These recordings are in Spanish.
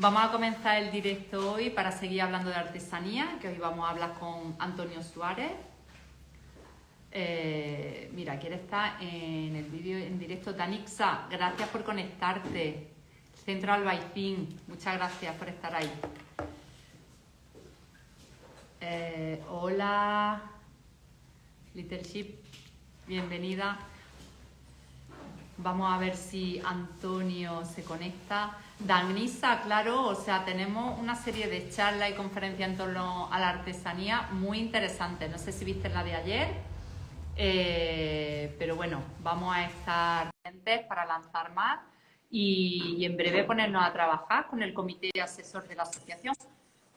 Vamos a comenzar el directo hoy para seguir hablando de artesanía, que hoy vamos a hablar con Antonio Suárez. Mira, aquí está en el vídeo en directo. Danixa, gracias por conectarte. Centro Albaicín, muchas gracias por estar ahí. Hola, Little Ship, bienvenida. Vamos a ver si Antonio se conecta. Danisa, claro, o sea, tenemos una serie de charlas y conferencias en torno a la artesanía muy interesantes. No sé si viste la de ayer, pero bueno, vamos a estar pendientes para lanzar más y en breve ponernos a trabajar con el comité asesor de la asociación.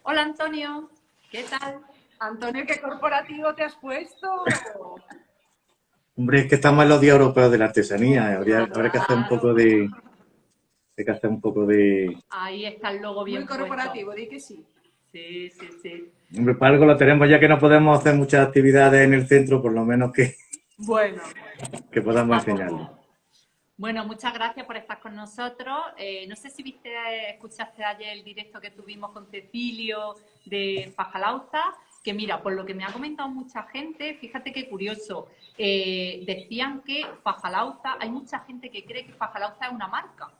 Hola, Antonio, ¿qué tal? Antonio, ¿qué corporativo te has puesto? Hombre, es que estamos en los días europeos de la artesanía. Habrá que hacer un poco de... Hay que hacer un poco de... Ahí está el logo bien Muy corporativo, di que sí. Sí, sí, sí. Hombre, para algo lo tenemos, ya que no podemos hacer muchas actividades en el centro, por lo menos que Bueno, podamos enseñarlo. bueno, muchas gracias por estar con nosotros. No sé si escuchaste ayer el directo que tuvimos con Cecilio de Fajalauza, que mira, por lo que me ha comentado mucha gente, fíjate qué curioso, decían que Fajalauza, hay mucha gente que cree que Fajalauza es una marca.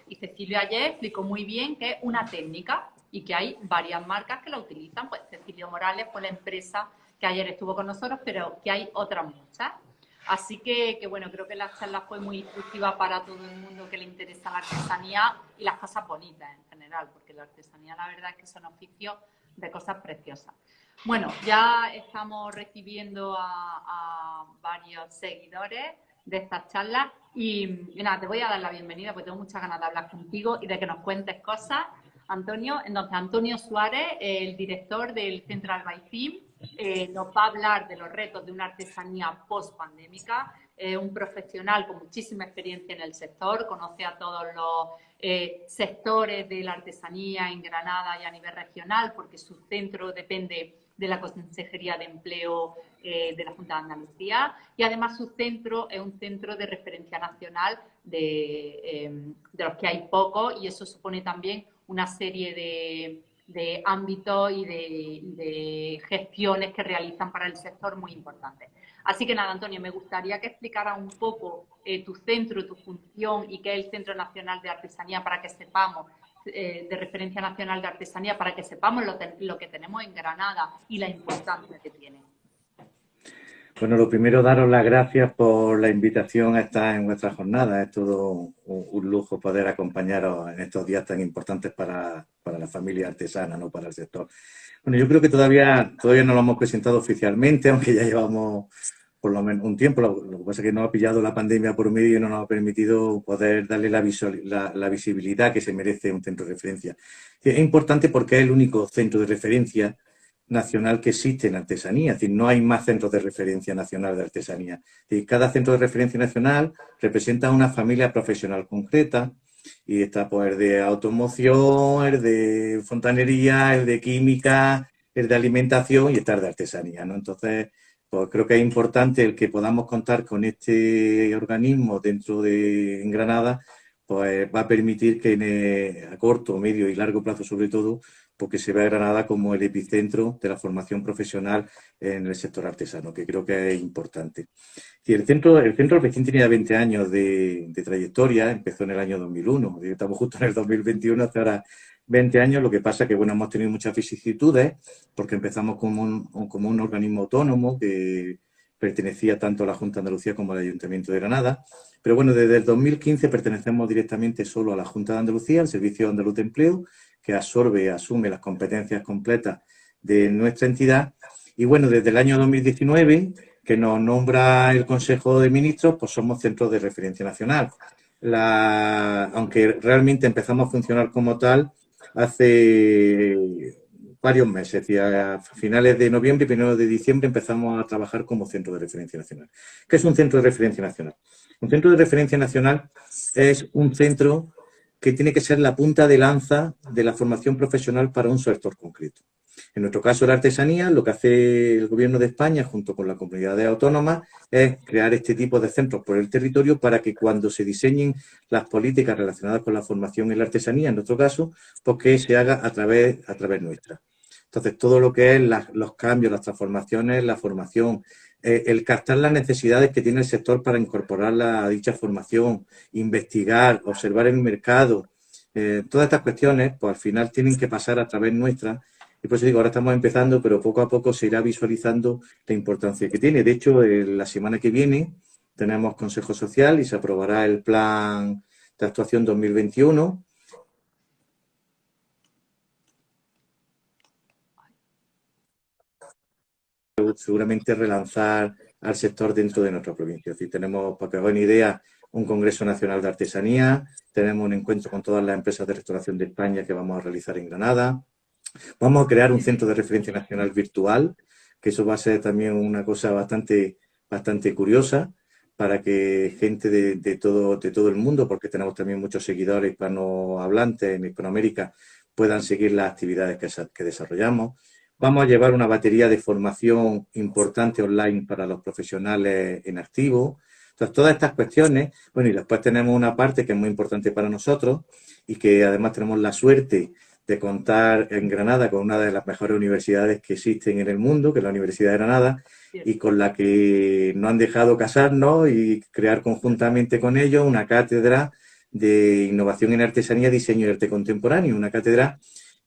Y Cecilio ayer explicó muy bien que es una técnica y que hay varias marcas que la utilizan. Pues Cecilio Morales fue la empresa que ayer estuvo con nosotros, pero que hay otras muchas. Así que bueno, creo que la charla fue muy instructiva para todo el mundo que le interesa la artesanía y las cosas bonitas en general, porque la artesanía la verdad es que son oficios de cosas preciosas. Bueno, ya estamos recibiendo a varios seguidores de estas charlas y nada, te voy a dar la bienvenida porque tengo muchas ganas de hablar contigo y de que nos cuentes cosas. Antonio, entonces Antonio Suárez, el director del Centro Albaicín, nos va a hablar de los retos de una artesanía post-pandémica, un profesional con muchísima experiencia en el sector, conoce a todos los sectores de la artesanía en Granada y a nivel regional, porque su centro depende de la Consejería de Empleo de la Junta de Andalucía y además su centro es un centro de referencia nacional de los que hay pocos y eso supone también una serie de ámbitos y de gestiones que realizan para el sector muy importantes. Así que nada, Antonio, me gustaría que explicara un poco tu centro, tu función y qué es el Centro Nacional de Artesanía para que sepamos, de referencia nacional de artesanía, para que sepamos lo que tenemos en Granada y la importancia que tiene. Bueno, lo primero, daros las gracias por la invitación a estar en vuestra jornada. Es todo un lujo poder acompañaros en estos días tan importantes para la familia artesana, no para el sector. Bueno, yo creo que todavía no lo hemos presentado oficialmente, aunque ya llevamos por lo menos un tiempo. Lo que pasa es que nos ha pillado la pandemia por medio y no nos ha permitido poder darle la visibilidad que se merece un centro de referencia. Es importante porque es el único centro de referencia nacional que existe en artesanía, es decir, no hay más centros de referencia nacional de artesanía. Es decir, cada centro de referencia nacional representa una familia profesional concreta y está pues el de automoción, el de fontanería, el de química, el de alimentación y está el de artesanía, ¿no? Entonces, pues creo que es importante el que podamos contar con este organismo en Granada, pues va a permitir que a corto, medio y largo plazo sobre todo, porque se ve a Granada como el epicentro de la formación profesional en el sector artesano, que creo que es importante. Y el centro recién tenía 20 años de trayectoria, empezó en el año 2001, estamos justo en el 2021, hace ahora 20 años, lo que pasa que bueno, hemos tenido muchas vicisitudes, porque empezamos como un organismo autónomo que pertenecía tanto a la Junta de Andalucía como al Ayuntamiento de Granada, pero bueno, desde el 2015 pertenecemos directamente solo a la Junta de Andalucía, al Servicio Andaluz de Empleo, que asume las competencias completas de nuestra entidad. Y bueno, desde el año 2019, que nos nombra el Consejo de Ministros, pues somos centro de referencia nacional. Aunque realmente empezamos a funcionar como tal hace varios meses, es decir, a finales de noviembre y primeros de diciembre empezamos a trabajar como centro de referencia nacional. ¿Qué es un centro de referencia nacional? Un centro de referencia nacional es un centro que tiene que ser la punta de lanza de la formación profesional para un sector concreto. En nuestro caso, la artesanía, lo que hace el Gobierno de España, junto con las comunidades autónomas, es crear este tipo de centros por el territorio para que cuando se diseñen las políticas relacionadas con la formación en la artesanía, en nuestro caso, pues que se haga a través nuestra. Entonces, todo lo que es los cambios, las transformaciones, la formación, el captar las necesidades que tiene el sector para incorporarla a dicha formación, investigar, observar el mercado, todas estas cuestiones, pues al final tienen que pasar a través nuestra. Y por eso digo, ahora estamos empezando, pero poco a poco se irá visualizando la importancia que tiene. De hecho, la semana que viene tenemos Consejo Social y se aprobará el Plan de Actuación 2021. Seguramente relanzar al sector dentro de nuestra provincia. Es decir, tenemos, para que os hagáis una idea, un Congreso Nacional de Artesanía, tenemos un encuentro con todas las empresas de restauración de España que vamos a realizar en Granada. Vamos a crear un centro de referencia nacional virtual, que eso va a ser también una cosa bastante curiosa para que gente de todo el mundo, porque tenemos también muchos seguidores hispanohablantes en Hispanoamérica, puedan seguir las actividades que desarrollamos. Vamos a llevar una batería de formación importante online para los profesionales en activo. Entonces, todas estas cuestiones, bueno, y después tenemos una parte que es muy importante para nosotros y que además tenemos la suerte de contar en Granada con una de las mejores universidades que existen en el mundo, que es la Universidad de Granada, y con la que nos han dejado casarnos y crear conjuntamente con ellos una cátedra de innovación en artesanía, diseño y arte contemporáneo, una cátedra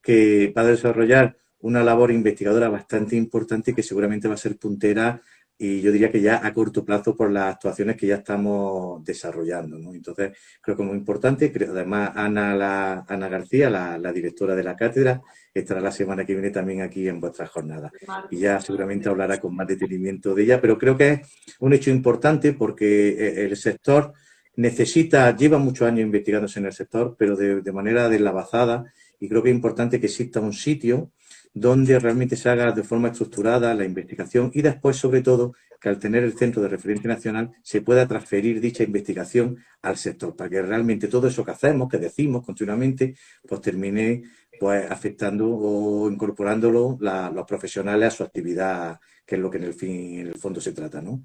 que va a desarrollar una labor investigadora bastante importante y que seguramente va a ser puntera y yo diría que ya a corto plazo por las actuaciones que ya estamos desarrollando, ¿no? Entonces, creo que es muy importante. Además, Ana García, la directora de la cátedra, estará la semana que viene también aquí en vuestras jornadas. Y ya seguramente hablará con más detenimiento de ella, pero creo que es un hecho importante porque el sector lleva muchos años investigándose en el sector, pero de manera deslavazada, y creo que es importante que exista un sitio donde realmente se haga de forma estructurada la investigación y después, sobre todo, que al tener el Centro de Referencia Nacional se pueda transferir dicha investigación al sector, para que realmente todo eso que hacemos, que decimos continuamente, pues termine pues afectando o incorporándolo los profesionales a su actividad, que es lo que en el fondo se trata, ¿no?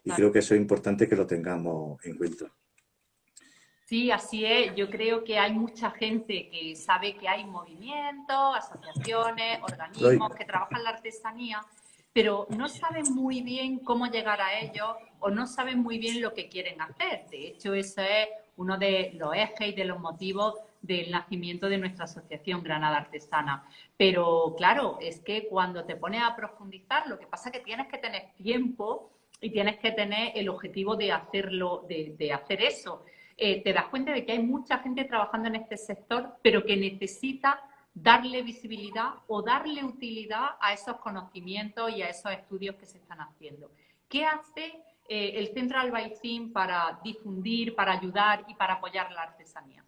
Y creo que eso es importante que lo tengamos en cuenta. Sí, así es. Yo creo que hay mucha gente que sabe que hay movimientos, asociaciones, organismos que trabajan la artesanía, pero no saben muy bien cómo llegar a ellos o no saben muy bien lo que quieren hacer. De hecho, ese es uno de los ejes y de los motivos del nacimiento de nuestra asociación Granada Artesana. Pero claro, es que cuando te pones a profundizar, lo que pasa es que tienes que tener tiempo y tienes que tener el objetivo de hacerlo, de hacer eso. Te das cuenta de que hay mucha gente trabajando en este sector, pero que necesita darle visibilidad o darle utilidad a esos conocimientos y a esos estudios que se están haciendo. ¿Qué hace el Centro Albaicín para difundir, para ayudar y para apoyar la artesanía?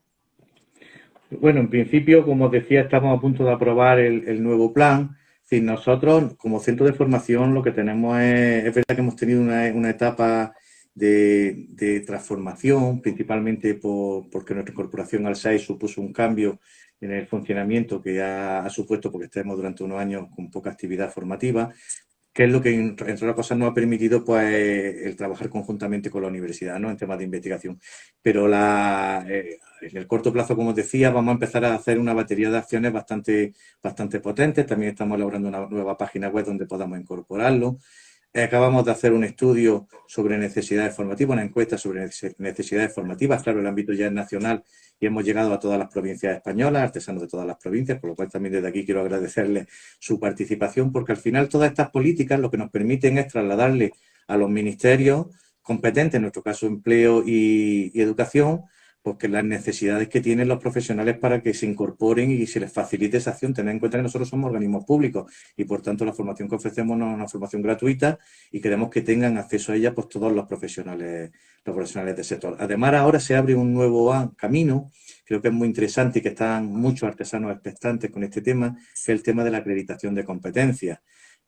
Bueno, en principio, como os decía, estamos a punto de aprobar el nuevo plan. Si nosotros, como centro de formación, lo que tenemos es verdad que hemos tenido una etapa de transformación, principalmente porque nuestra incorporación al SAI supuso un cambio en el funcionamiento que ha supuesto porque estemos durante unos años con poca actividad formativa, que es lo que, entre otras cosas, nos ha permitido pues el trabajar conjuntamente con la universidad, ¿no?, en temas de investigación. Pero en el corto plazo, como os decía, vamos a empezar a hacer una batería de acciones bastante potentes. También estamos elaborando una nueva página web donde podamos incorporarlo. Acabamos de hacer un estudio sobre necesidades formativas, una encuesta sobre necesidades formativas. Claro, el ámbito ya es nacional y hemos llegado a todas las provincias españolas, artesanos de todas las provincias, por lo cual también desde aquí quiero agradecerles su participación, porque al final todas estas políticas lo que nos permiten es trasladarle a los ministerios competentes, en nuestro caso empleo y educación, porque las necesidades que tienen los profesionales para que se incorporen y se les facilite esa acción. Tener en cuenta que nosotros somos organismos públicos y, por tanto, la formación que ofrecemos no es una formación gratuita y queremos que tengan acceso a ella pues todos los profesionales del sector. Además, ahora se abre un nuevo camino, creo que es muy interesante y que están muchos artesanos expectantes con este tema, que es el tema de la acreditación de competencias.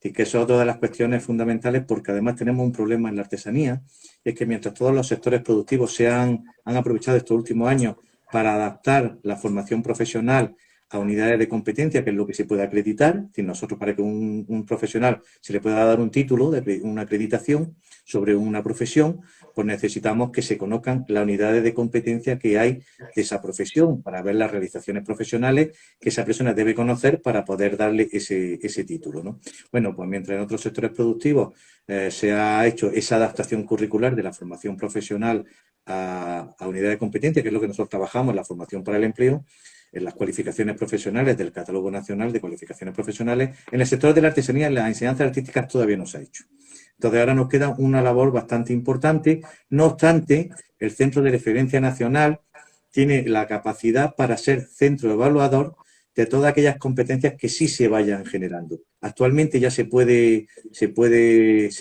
Y que eso es otra de las cuestiones fundamentales, porque además tenemos un problema en la artesanía, y es que mientras todos los sectores productivos han aprovechado estos últimos años para adaptar la formación profesional a unidades de competencia, que es lo que se puede acreditar. Es decir, nosotros, para que un profesional se le pueda dar un título de una acreditación sobre una profesión, pues necesitamos que se conozcan las unidades de competencia que hay de esa profesión, para ver las realizaciones profesionales que esa persona debe conocer para poder darle ese título, ¿no? Bueno, pues mientras en otros sectores productivos se ha hecho esa adaptación curricular de la formación profesional a unidades de competencia, que es lo que nosotros trabajamos, la formación para el empleo, en las cualificaciones profesionales del Catálogo Nacional de Cualificaciones Profesionales. En el sector de la artesanía, en las enseñanzas artísticas todavía no se ha hecho. Entonces, ahora nos queda una labor bastante importante. No obstante, el Centro de Referencia Nacional tiene la capacidad para ser centro evaluador de todas aquellas competencias que sí se vayan generando. Actualmente ya se puede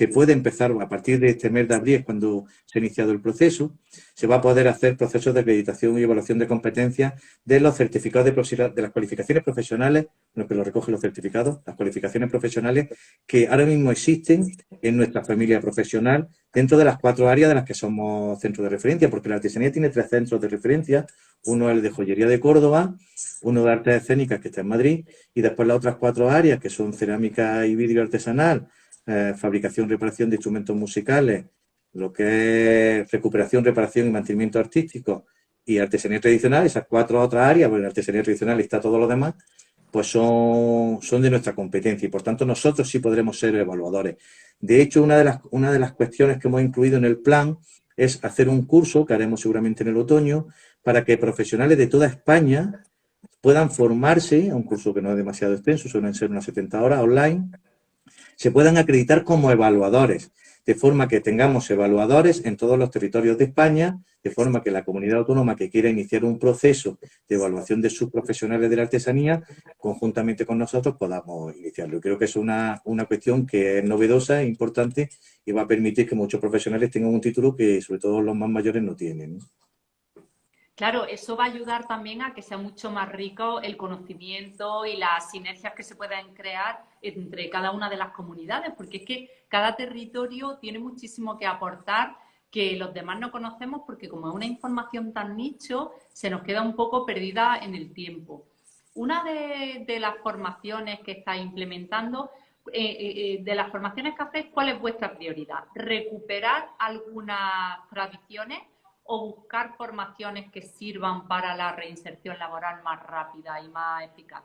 empezar, a partir de este mes de abril, cuando se ha iniciado el proceso, se va a poder hacer procesos de acreditación y evaluación de competencias de los certificados de las cualificaciones profesionales, lo que lo recogen los certificados, las cualificaciones profesionales que ahora mismo existen en nuestra familia profesional dentro de las 4 áreas de las que somos centros de referencia, porque la artesanía tiene 3 centros de referencia. Uno es el de joyería de Córdoba, uno de artes escénicas, que está en Madrid, y después las otras 4 áreas, que son cerámica y vidrio artesanal, fabricación, reparación de instrumentos musicales, lo que es recuperación, reparación y mantenimiento artístico, y artesanía tradicional. Esas 4 otras áreas, bueno, en artesanía tradicional está todo lo demás, pues son de nuestra competencia, y por tanto nosotros sí podremos ser evaluadores. De hecho, una de las cuestiones que hemos incluido en el plan es hacer un curso, que haremos seguramente en el otoño, para que profesionales de toda España puedan formarse, un curso que no es demasiado extenso, suelen ser unas 70 horas online, se puedan acreditar como evaluadores, de forma que tengamos evaluadores en todos los territorios de España, de forma que la comunidad autónoma que quiera iniciar un proceso de evaluación de sus profesionales de la artesanía, conjuntamente con nosotros podamos iniciarlo. Creo que es una cuestión que es novedosa e importante, y va a permitir que muchos profesionales tengan un título que, sobre todo los más mayores, no tienen, ¿no? Claro, eso va a ayudar también a que sea mucho más rico el conocimiento y las sinergias que se pueden crear entre cada una de las comunidades, porque es que cada territorio tiene muchísimo que aportar que los demás no conocemos, porque como es una información tan nicho, se nos queda un poco perdida en el tiempo. Una de las formaciones que estáis implementando, de las formaciones que hacéis, ¿cuál es vuestra prioridad? ¿Recuperar algunas tradiciones o buscar formaciones que sirvan para la reinserción laboral más rápida y más eficaz?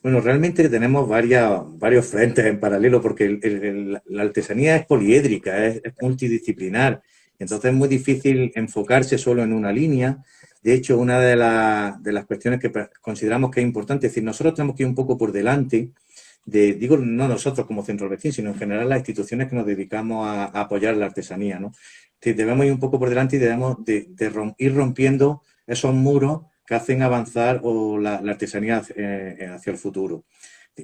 Bueno, realmente tenemos varios frentes en paralelo, porque la artesanía es poliédrica, es multidisciplinar. Entonces es muy difícil enfocarse solo en una línea. De hecho, una de las cuestiones que consideramos que es importante, es decir, nosotros tenemos que ir un poco por delante, digo, no nosotros como Centro Vecino, sino en general las instituciones que nos dedicamos a apoyar la artesanía, ¿no? Debemos ir un poco por delante y debemos ir rompiendo esos muros que hacen avanzar la artesanía hacia el futuro.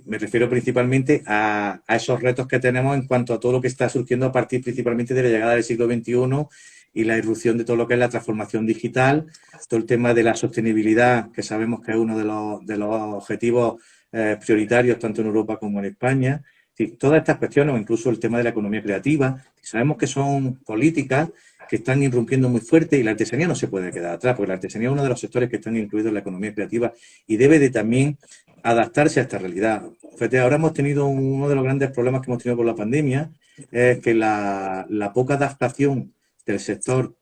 Me refiero principalmente a esos retos que tenemos en cuanto a todo lo que está surgiendo a partir principalmente de la llegada del siglo XXI y la irrupción de todo lo que es la transformación digital, todo el tema de la sostenibilidad, que sabemos que es uno de los objetivos prioritarios tanto en Europa como en España. Sí, todas estas cuestiones, o incluso el tema de la economía creativa, sabemos que son políticas que están irrumpiendo muy fuerte, y la artesanía no se puede quedar atrás, porque la artesanía es uno de los sectores que están incluidos en la economía creativa y debe de también adaptarse a esta realidad. Fíjate, ahora hemos tenido uno de los grandes problemas que hemos tenido por la pandemia, es que la poca adaptación del sector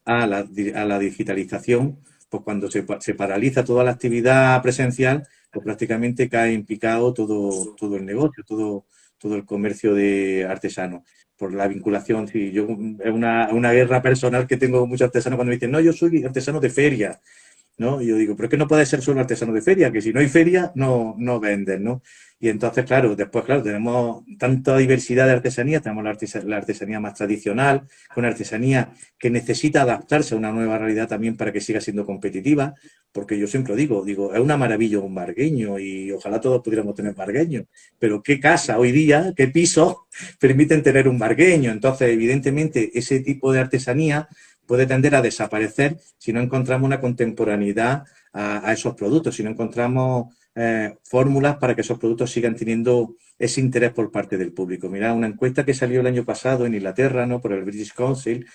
a la digitalización, pues cuando se paraliza toda la actividad presencial, pues prácticamente cae en picado todo el negocio, todo el comercio de artesanos, por la vinculación. Sí, es una guerra personal que tengo con muchos artesanos cuando me dicen, no, yo soy artesano de feria, ¿no? Y yo digo, pero es que no puede ser solo artesano de feria, que si no hay feria, no venden, ¿no? Y entonces, claro, tenemos tanta diversidad de artesanías, tenemos la artesanía más tradicional, una artesanía que necesita adaptarse a una nueva realidad también para que siga siendo competitiva, porque yo siempre digo, es una maravilla un margueño, y ojalá todos pudiéramos tener margueños, pero ¿qué casa hoy día, qué pisos permiten tener un margueño? Entonces, evidentemente, ese tipo de artesanía puede tender a desaparecer si no encontramos una contemporaneidad a esos productos, si no encontramos fórmulas para que esos productos sigan teniendo ese interés por parte del público. Mira, una encuesta que salió el año pasado en Inglaterra, ¿no?, por el British Council,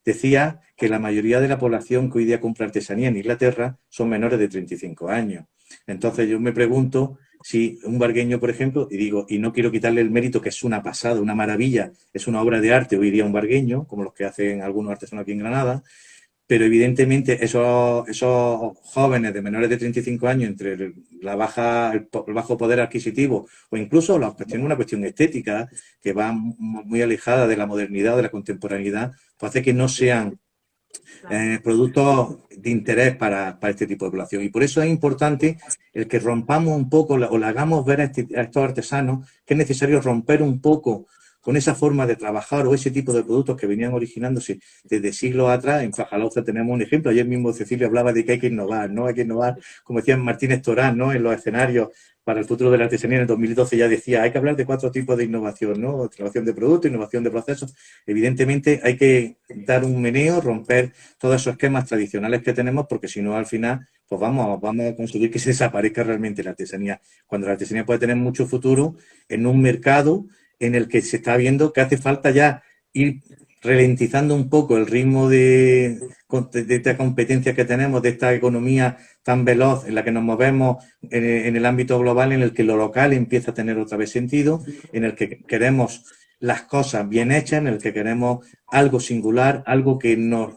decía que la mayoría de la población que hoy día compra artesanía en Inglaterra son menores de 35 años. Entonces yo me pregunto si un bargueño, por ejemplo, y digo, y no quiero quitarle el mérito, que es una pasada, una maravilla, es una obra de arte hoy día un bargueño, como los que hacen algunos artesanos aquí en Granada, pero evidentemente esos jóvenes de menores de 35 años, entre el bajo poder adquisitivo o incluso una cuestión estética que va muy alejada de la modernidad, de la contemporaneidad, pues hace que no sean productos de interés para este tipo de población. Y por eso es importante el que rompamos un poco o le hagamos ver a estos artesanos que es necesario romper un poco con esa forma de trabajar o ese tipo de productos que venían originándose desde siglos atrás. En Fajalauza tenemos un ejemplo. Ayer mismo Cecilio hablaba de que hay que innovar, ¿no? Hay que innovar, como decía Martínez Torán, ¿no? En los escenarios para el futuro de la artesanía en el 2012 ya decía, hay que hablar de 4 tipos de innovación, ¿no? Innovación de producto, innovación de procesos. Evidentemente hay que dar un meneo, romper todos esos esquemas tradicionales que tenemos, porque si no, al final, pues vamos a conseguir que se desaparezca realmente la artesanía. Cuando la artesanía puede tener mucho futuro en un mercado en el que se está viendo que hace falta ya ir ralentizando un poco el ritmo de esta competencia que tenemos, de esta economía tan veloz en la que nos movemos en el ámbito global, en el que lo local empieza a tener otra vez sentido, en el que queremos las cosas bien hechas, en el que queremos algo singular, algo que nos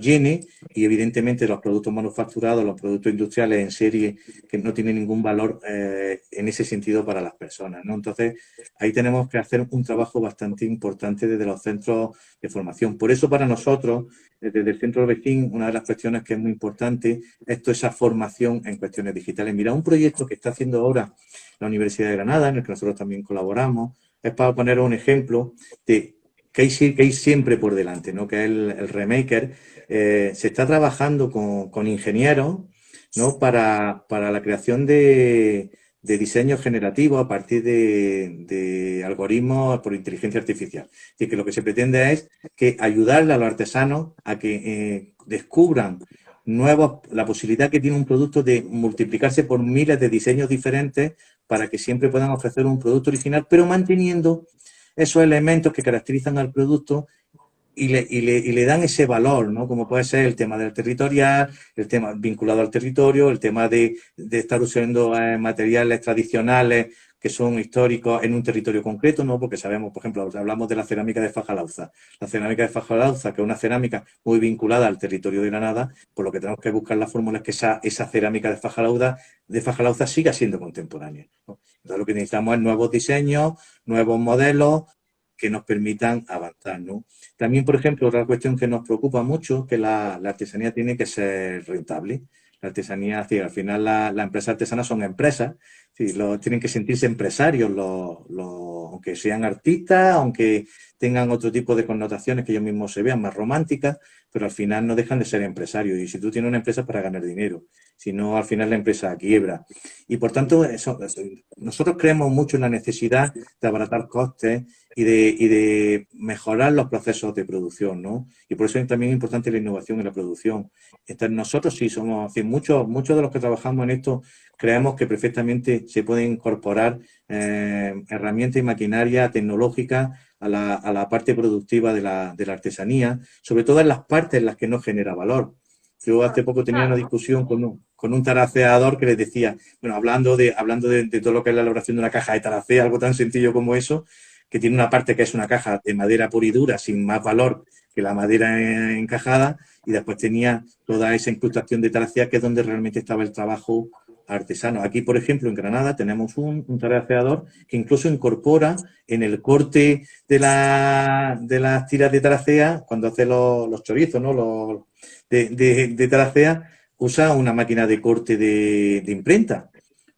llene, y evidentemente los productos manufacturados, los productos industriales en serie que no tienen ningún valor en ese sentido para las personas, ¿no? Entonces, ahí tenemos que hacer un trabajo bastante importante desde los centros de formación. Por eso, para nosotros, desde el Centro Bejín, una de las cuestiones que es muy importante es toda esa formación en cuestiones digitales. Mira, un proyecto que está haciendo ahora la Universidad de Granada, en el que nosotros también colaboramos, es para poner un ejemplo de que hay siempre por delante, ¿no? Que es el Remaker. Se está trabajando con ingenieros, ¿no? Para la creación de diseños generativos a partir de algoritmos por inteligencia artificial. Es decir, que lo que se pretende es que ayudarle a los artesanos a que descubran la posibilidad que tiene un producto de multiplicarse por miles de diseños diferentes para que siempre puedan ofrecer un producto original, pero manteniendo esos elementos que caracterizan al producto y le dan ese valor, ¿no? Como puede ser el tema del territorial, el tema vinculado al territorio, el tema de estar usando materiales tradicionales que son históricos en un territorio concreto, ¿no? Porque sabemos, por ejemplo, hablamos de la cerámica de Fajalauza. La cerámica de Fajalauza, que es una cerámica muy vinculada al territorio de Granada, por lo que tenemos que buscar la fórmula es que esa cerámica de Fajalauza siga siendo contemporánea, ¿no? Entonces lo que necesitamos es nuevos diseños, nuevos modelos que nos permitan avanzar, ¿no? También, por ejemplo, otra cuestión que nos preocupa mucho, que la artesanía tiene que ser rentable. La artesanía, sí, al final las empresas artesanas son empresas, sí, tienen que sentirse empresarios, aunque sean artistas, aunque tengan otro tipo de connotaciones que ellos mismos se vean más románticas, pero al final no dejan de ser empresarios. Y si tú tienes una empresa es para ganar dinero, si no, al final la empresa quiebra. Y por tanto, nosotros creemos mucho en la necesidad de abaratar costes y de mejorar los procesos de producción, ¿no? Y por eso es también importante la innovación en la producción. Entonces, nosotros sí somos, muchos de los que trabajamos en esto creemos que perfectamente se pueden incorporar herramientas y maquinaria tecnológica a la parte productiva de la artesanía, sobre todo en las partes en las que no genera valor. Yo hace poco tenía una discusión con un taraceador que les decía, bueno, hablando de todo lo que es la elaboración de una caja de taracea, algo tan sencillo como eso, que tiene una parte que es una caja de madera pura y dura, sin más valor que la madera encajada, y después tenía toda esa incrustación de taracea, que es donde realmente estaba el trabajo artesano. Aquí, por ejemplo, en Granada tenemos un taraceador que incluso incorpora en el corte de las tiras de taracea, cuando hace los chorizos, ¿no? De taracea, usa una máquina de corte de imprenta,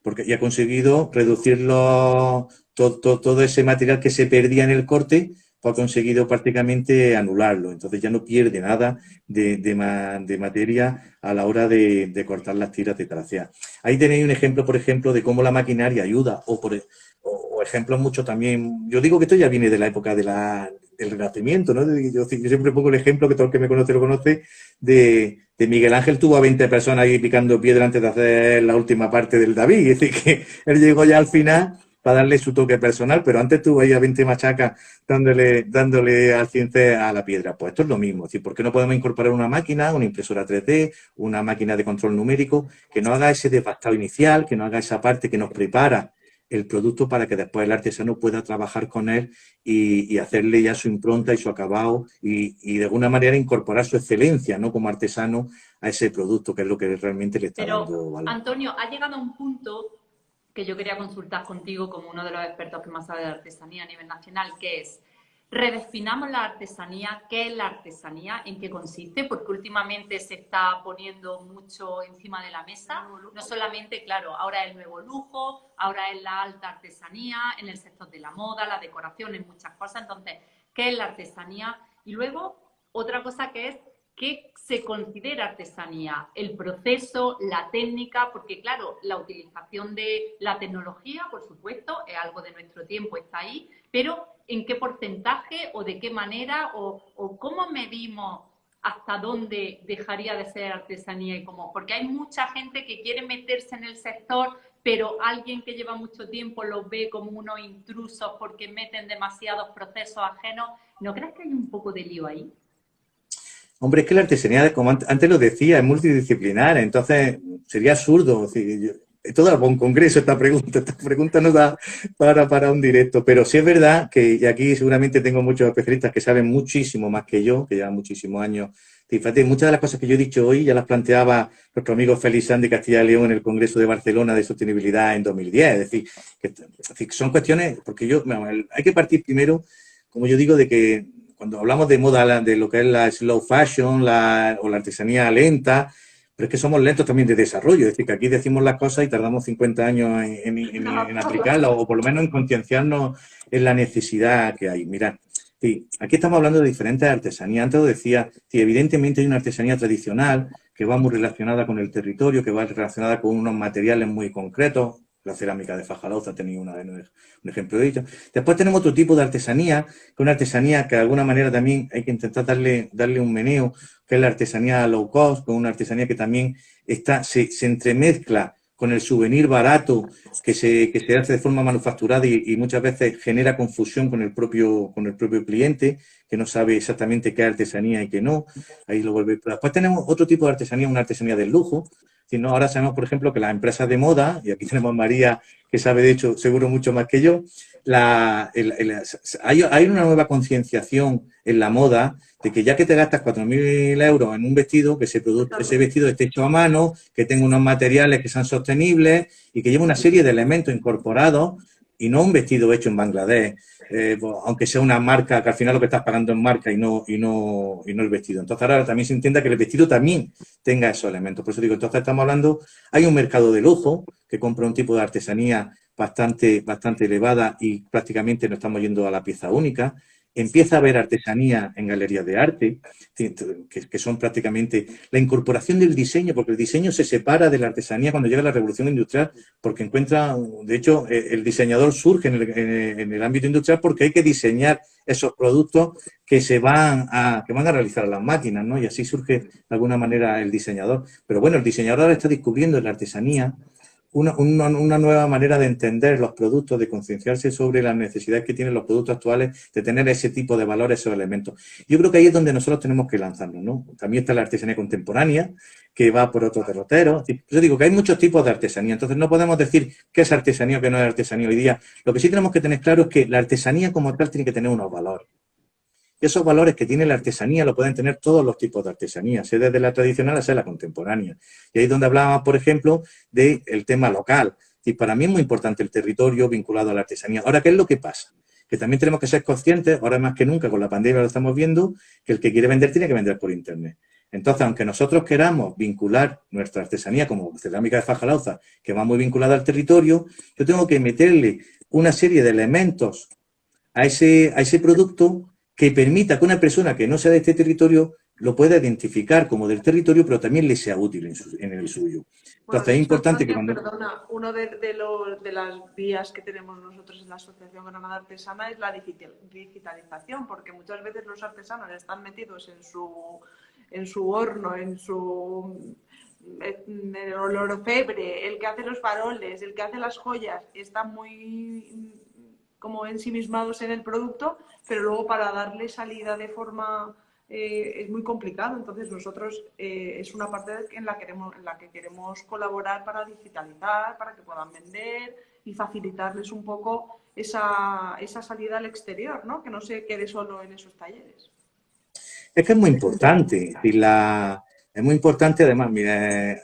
porque ya ha conseguido reducirlo todo ese material que se perdía en el corte, pues ha conseguido prácticamente anularlo. Entonces ya no pierde nada de materia a la hora de cortar las tiras de taracea. Ahí tenéis un ejemplo, por ejemplo, de cómo la maquinaria ayuda, o ejemplos mucho también. Yo digo que esto ya viene de la época del Renacimiento, ¿no? Yo siempre pongo el ejemplo, que todo el que me conoce lo conoce, de Miguel Ángel tuvo a 20 personas ahí picando piedra antes de hacer la última parte del David. Es decir, que él llegó ya al final para darle su toque personal, pero antes tú ahí a 20 machacas dándole al cincel a la piedra. Pues esto es lo mismo. Es decir, ¿por qué no podemos incorporar una máquina, una impresora 3D, una máquina de control numérico, que nos haga ese devastado inicial, que nos haga esa parte que nos prepara el producto para que después el artesano pueda trabajar con él y hacerle ya su impronta y su acabado y de alguna manera incorporar su excelencia, ¿no?, como artesano a ese producto, que es lo que realmente le está dando valor. Antonio, ha llegado a un punto que yo quería consultar contigo como uno de los expertos que más sabe de artesanía a nivel nacional, que es, redefinamos la artesanía, ¿qué es la artesanía? ¿En qué consiste? Porque últimamente se está poniendo mucho encima de la mesa, no solamente, claro, ahora es el nuevo lujo, ahora es la alta artesanía, en el sector de la moda, la decoración, en muchas cosas. Entonces, ¿qué es la artesanía? Y luego, otra cosa que es, ¿qué se considera artesanía? El proceso, la técnica, porque claro, la utilización de la tecnología, por supuesto, es algo de nuestro tiempo, está ahí, pero ¿en qué porcentaje o de qué manera o cómo medimos hasta dónde dejaría de ser artesanía y cómo? Porque hay mucha gente que quiere meterse en el sector, pero alguien que lleva mucho tiempo los ve como unos intrusos porque meten demasiados procesos ajenos. ¿No crees que hay un poco de lío ahí? Hombre, es que la artesanía, como antes lo decía, es multidisciplinar, entonces sería absurdo. Todo algo un congreso esta pregunta no da para un directo, pero sí es verdad que, y aquí seguramente tengo muchos especialistas que saben muchísimo más que yo, que llevan muchísimos años. Fíjate, muchas de las cosas que yo he dicho hoy ya las planteaba nuestro amigo Félix Sanz de Castilla y León en el Congreso de Barcelona de Sostenibilidad en 2010. Es decir, que son cuestiones, porque hay que partir primero, como yo digo, de que cuando hablamos de moda, de lo que es la slow fashion o la artesanía lenta, pero es que somos lentos también de desarrollo. Es decir, que aquí decimos las cosas y tardamos 50 años en aplicarlas o por lo menos en concienciarnos en la necesidad que hay. Mirad, sí, aquí estamos hablando de diferentes artesanías. Antes os decía, sí, evidentemente hay una artesanía tradicional que va muy relacionada con el territorio, que va relacionada con unos materiales muy concretos. La cerámica de Fajalauza tenía un ejemplo de ello. Después tenemos otro tipo de artesanía, que es una artesanía que de alguna manera también hay que intentar darle un meneo, que es la artesanía low cost, con una artesanía que también se entremezcla con el souvenir barato que se hace de forma manufacturada y muchas veces genera confusión con el propio cliente, que no sabe exactamente qué es artesanía y qué no. Ahí lo vuelve. Pero después tenemos otro tipo de artesanía, una artesanía del lujo. No, ahora sabemos, por ejemplo, que las empresas de moda, y aquí tenemos a María, que sabe de hecho seguro mucho más que yo, hay una nueva concienciación en la moda de que ya que te gastas 4.000 euros en un vestido, que ese vestido esté hecho a mano, que tenga unos materiales que sean sostenibles y que lleve una serie de elementos incorporados y no un vestido hecho en Bangladesh, aunque sea una marca, que al final lo que estás pagando es marca y no el vestido. Entonces ahora también se entienda que el vestido también tenga esos elementos. Por eso digo, entonces estamos hablando, hay un mercado de lujo que compra un tipo de artesanía bastante elevada y prácticamente nos estamos yendo a la pieza única. Empieza a haber artesanía en galerías de arte, que son prácticamente la incorporación del diseño, porque el diseño se separa de la artesanía cuando llega la revolución industrial, porque de hecho, el diseñador surge en el ámbito industrial porque hay que diseñar esos productos que van a realizar las máquinas, ¿no? Y así surge de alguna manera el diseñador. Pero bueno, el diseñador ahora está descubriendo en la artesanía una nueva manera de entender los productos, de concienciarse sobre las necesidades que tienen los productos actuales, de tener ese tipo de valores, esos elementos. Yo creo que ahí es donde nosotros tenemos que lanzarnos, ¿no? También está la artesanía contemporánea, que va por otros derroteros. Yo digo que hay muchos tipos de artesanía, entonces no podemos decir qué es artesanía o qué no es artesanía hoy día. Lo que sí tenemos que tener claro es que la artesanía como tal tiene que tener unos valores. Y esos valores que tiene la artesanía lo pueden tener todos los tipos de artesanía, sea desde la tradicional a la contemporánea. Y ahí es donde hablábamos, por ejemplo, del tema local. Y para mí es muy importante el territorio vinculado a la artesanía. Ahora, ¿qué es lo que pasa? Que también tenemos que ser conscientes, ahora más que nunca con la pandemia lo estamos viendo, que el que quiere vender tiene que vender por Internet. Entonces, aunque nosotros queramos vincular nuestra artesanía como cerámica de Fajalauza, que va muy vinculada al territorio, yo tengo que meterle una serie de elementos a ese producto que permita que una persona que no sea de este territorio lo pueda identificar como del territorio, pero también le sea útil en el suyo. Entonces, es importante que cuando... Perdona, uno de las vías que tenemos nosotros en la Asociación Granada Artesana es la digitalización, porque muchas veces los artesanos están metidos en su horno, el orfebre, el que hace los faroles, el que hace las joyas, están muy como ensimismados en el producto, pero luego para darle salida de forma es muy complicado. Entonces nosotros es una parte en la que queremos colaborar para digitalizar, para que puedan vender y facilitarles un poco esa salida al exterior, ¿no? Que no se quede solo en esos talleres. Es que es muy importante, es muy importante además, mira,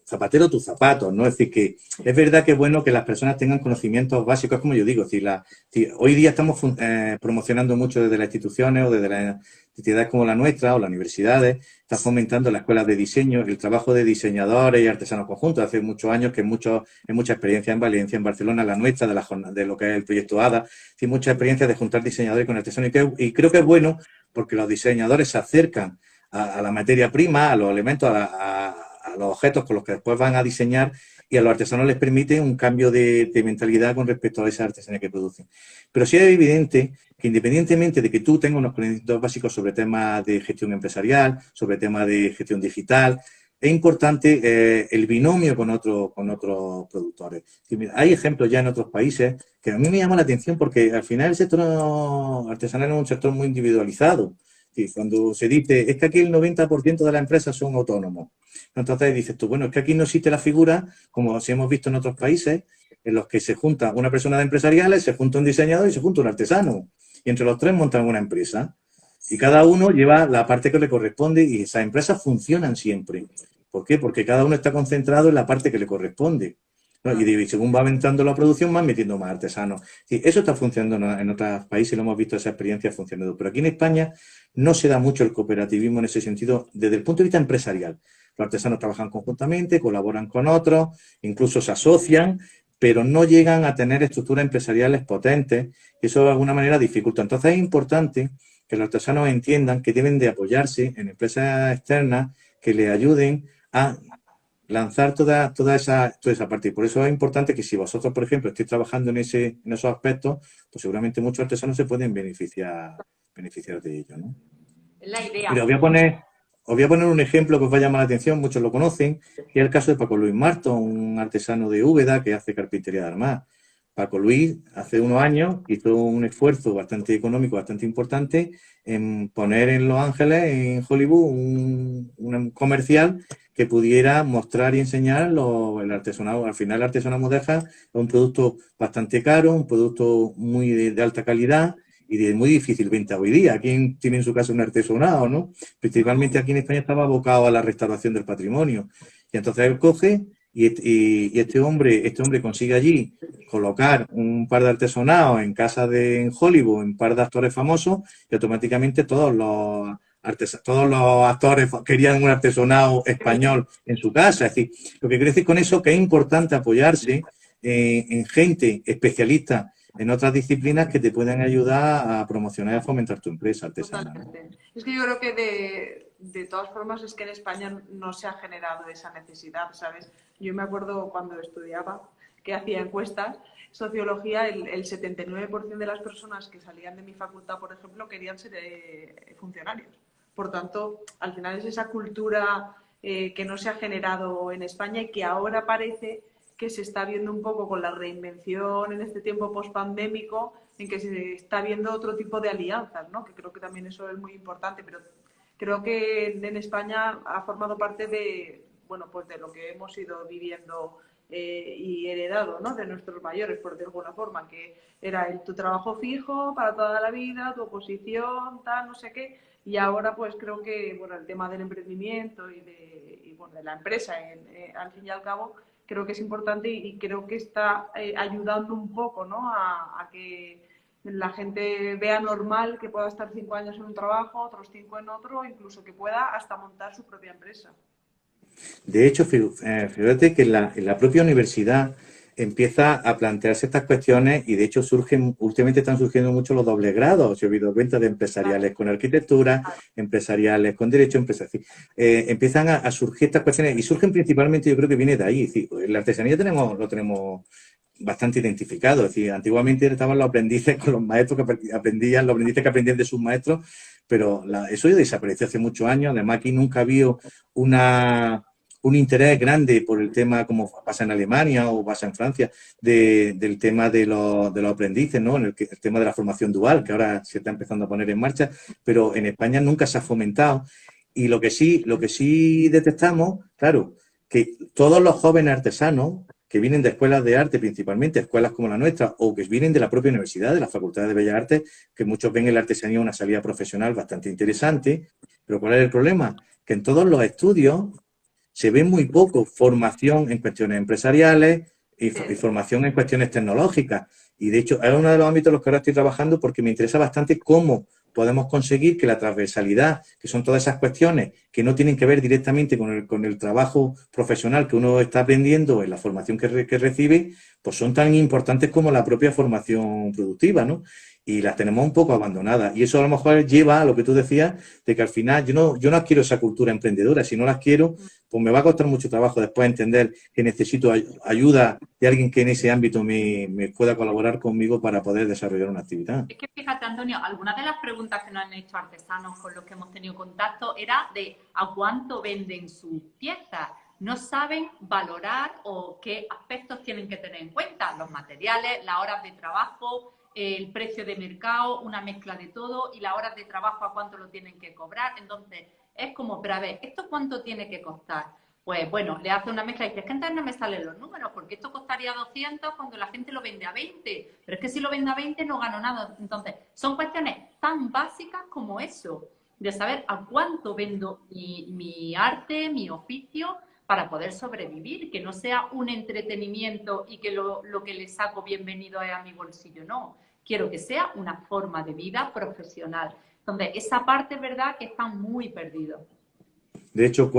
zapatero tus zapatos, ¿no? Es decir, que es verdad que es bueno que las personas tengan conocimientos básicos, como yo digo, es decir, hoy día estamos promocionando mucho desde las instituciones o desde las entidades como la nuestra o las universidades, está fomentando las escuelas de diseño, el trabajo de diseñadores y artesanos conjuntos. Hace muchos años que hay mucha experiencia en Valencia, en Barcelona, la nuestra, de lo que es el proyecto ADA, hay mucha experiencia de juntar diseñadores con artesanos y creo que es bueno porque los diseñadores se acercan a la materia prima, a los elementos, a los objetos con los que después van a diseñar y a los artesanos les permite un cambio de mentalidad con respecto a esa artesanía que producen. Pero sí es evidente que independientemente de que tú tengas unos conocimientos básicos sobre temas de gestión empresarial, sobre temas de gestión digital, es importante el binomio con otros productores. Sí, mira, hay ejemplos ya en otros países que a mí me llaman la atención porque al final el sector artesanal es un sector muy individualizado. Sí, cuando se dice, es que aquí el 90% de las empresas son autónomos. Entonces dices tú, bueno, es que aquí no existe la figura, como si hemos visto en otros países, en los que se junta una persona de empresariales, se junta un diseñador y se junta un artesano. Y entre los tres montan una empresa. Y cada uno lleva la parte que le corresponde y esas empresas funcionan siempre. ¿Por qué? Porque cada uno está concentrado en la parte que le corresponde, ¿no? Y según va aumentando la producción, van metiendo más artesanos. Sí, eso está funcionando en otros países, lo hemos visto esa experiencia funcionando. Pero aquí en España no se da mucho el cooperativismo en ese sentido desde el punto de vista empresarial. Los artesanos trabajan conjuntamente, colaboran con otros, incluso se asocian, pero no llegan a tener estructuras empresariales potentes y eso de alguna manera dificulta. Entonces es importante que los artesanos entiendan que deben de apoyarse en empresas externas que les ayuden a lanzar toda esa parte. Y por eso es importante que si vosotros, por ejemplo, estáis trabajando en esos aspectos, pues seguramente muchos artesanos se pueden beneficiar de ello, ¿no? Es la idea. Mira, os voy a poner un ejemplo que os va a llamar la atención, muchos lo conocen, y es el caso de Paco Luis Marto, un artesano de Úbeda que hace carpintería de armar. Paco Luis, hace unos años, hizo un esfuerzo bastante económico, bastante importante, en poner en Los Ángeles, en Hollywood, un comercial que pudiera mostrar y enseñar el artesanado. Al final, el artesanado moderno es un producto bastante caro, un producto muy de alta calidad y de muy difícil venta hoy día. ¿Quién tiene en su casa un artesanado, no? Principalmente aquí en España estaba abocado a la restauración del patrimonio. Y entonces él coge y este hombre consigue allí colocar un par de artesonados en casa en Hollywood, un par de actores famosos, y automáticamente todos los actores querían un artesonado español en su casa. Es decir, lo que quiere decir con eso que es importante apoyarse en gente especialista en otras disciplinas que te puedan ayudar a promocionar y a fomentar tu empresa artesanal, ¿no? Es que yo creo que de todas formas es que en España no se ha generado esa necesidad, ¿sabes? Yo me acuerdo cuando estudiaba que hacía encuestas, sociología, el 79% de las personas que salían de mi facultad, por ejemplo, querían ser funcionarios. Por tanto, al final es esa cultura que no se ha generado en España y que ahora parece que se está viendo un poco con la reinvención en este tiempo pospandémico, en que se está viendo otro tipo de alianzas, ¿no? Que creo que también eso es muy importante, pero creo que en España ha formado parte de, bueno, pues de lo que hemos ido viviendo y heredado, ¿no? De nuestros mayores, por de alguna forma, que era tu trabajo fijo para toda la vida, tu oposición, tal, no sé qué, y ahora pues creo que, bueno, el tema del emprendimiento y bueno, de la empresa, al fin y al cabo, creo que es importante y creo que está ayudando un poco, ¿no? A que la gente vea normal que pueda estar 5 años en un trabajo, otros 5 en otro, incluso que pueda hasta montar su propia empresa. De hecho, fíjate que en la propia universidad empieza a plantearse estas cuestiones y de hecho últimamente están surgiendo mucho los dobles grados, si he oído cuenta de empresariales con arquitectura, empresariales con derecho, empiezan a surgir estas cuestiones y surgen principalmente, yo creo que viene de ahí. Es decir, la artesanía lo tenemos bastante identificado, es decir, antiguamente estaban los aprendices con los maestros que aprendían, los aprendices que aprendían de sus maestros, pero eso ya desapareció hace muchos años. Además aquí nunca ha habido un interés grande por el tema, como pasa en Alemania o pasa en Francia, del tema de los aprendices, ¿no? El tema de la formación dual, que ahora se está empezando a poner en marcha, pero en España nunca se ha fomentado. Y lo que sí detectamos, claro, que todos los jóvenes artesanos que vienen de escuelas de arte, principalmente escuelas como la nuestra, o que vienen de la propia universidad, de la Facultad de Bellas Artes, que muchos ven en la artesanía una salida profesional bastante interesante. Pero ¿cuál es el problema? Que en todos los estudios se ve muy poco formación en cuestiones empresariales y formación en cuestiones tecnológicas. Y de hecho es uno de los ámbitos en los que ahora estoy trabajando porque me interesa bastante cómo podemos conseguir que la transversalidad, que son todas esas cuestiones que no tienen que ver directamente con el trabajo profesional que uno está aprendiendo en la formación que recibe, pues son tan importantes como la propia formación productiva, ¿no? Y las tenemos un poco abandonadas. Y eso a lo mejor lleva a lo que tú decías, de que al final yo no adquiero esa cultura emprendedora. Si no la quiero, pues me va a costar mucho trabajo después entender que necesito ayuda de alguien que en ese ámbito me pueda colaborar conmigo para poder desarrollar una actividad. Es que fíjate, Antonio, algunas de las preguntas que nos han hecho artesanos con los que hemos tenido contacto era de a cuánto venden sus piezas. No saben valorar o qué aspectos tienen que tener en cuenta, los materiales, las horas de trabajo, el precio de mercado, una mezcla de todo y las horas de trabajo a cuánto lo tienen que cobrar. Entonces, es como, pero a ver, ¿esto cuánto tiene que costar? Pues bueno, le hace una mezcla y dice, es que entonces no me salen los números, porque esto costaría 200 cuando la gente lo vende a 20, pero es que si lo vende a 20 no gano nada. Entonces, son cuestiones tan básicas como eso, de saber a cuánto vendo mi arte, mi oficio, para poder sobrevivir, que no sea un entretenimiento y que lo que le saco bienvenido es a mi bolsillo, no. Quiero que sea una forma de vida profesional. Entonces, esa parte es verdad que está muy perdido. De hecho,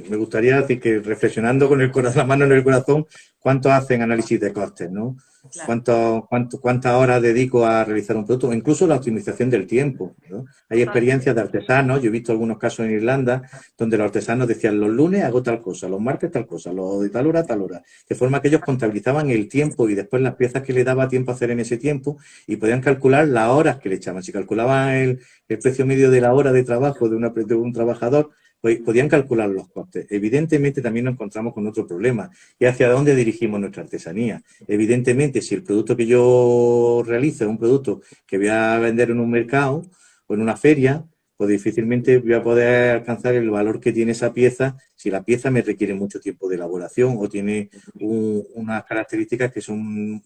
me gustaría decir que reflexionando con la mano en el corazón, ¿cuánto hacen análisis de costes, no? Claro. ¿Cuántas horas dedico a realizar un producto? Incluso la optimización del tiempo, ¿no? Hay experiencias de artesanos, yo he visto algunos casos en Irlanda, donde los artesanos decían, los lunes hago tal cosa, los martes tal cosa, los de tal hora, de forma que ellos contabilizaban el tiempo y después las piezas que le daba tiempo a hacer en ese tiempo y podían calcular las horas que le echaban. Si calculaban el precio medio de la hora de trabajo de un trabajador, pues podían calcular los costes. Evidentemente también nos encontramos con otro problema, y hacia dónde dirigimos nuestra artesanía. Evidentemente, si el producto que yo realizo es un producto que voy a vender en un mercado o en una feria, pues difícilmente voy a poder alcanzar el valor que tiene esa pieza si la pieza me requiere mucho tiempo de elaboración o tiene unas características que son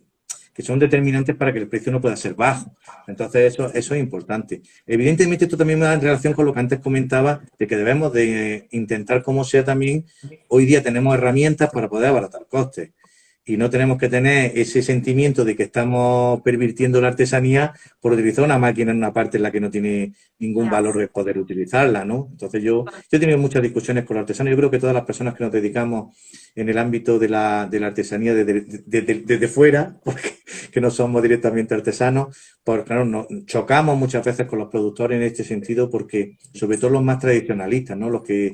determinantes para que el precio no pueda ser bajo. Entonces, eso es importante. Evidentemente, esto también va en relación con lo que antes comentaba, de que debemos de intentar, como sea también, hoy día tenemos herramientas para poder abaratar costes. Y no tenemos que tener ese sentimiento de que estamos pervirtiendo la artesanía por utilizar una máquina en una parte en la que no tiene ningún valor de poder utilizarla, ¿no? Entonces yo he tenido muchas discusiones con los artesanos. Yo creo que todas las personas que nos dedicamos en el ámbito de la artesanía desde fuera, porque que no somos directamente artesanos, pues claro, nos chocamos muchas veces con los productores en este sentido, porque sobre todo los más tradicionalistas, ¿no? Los que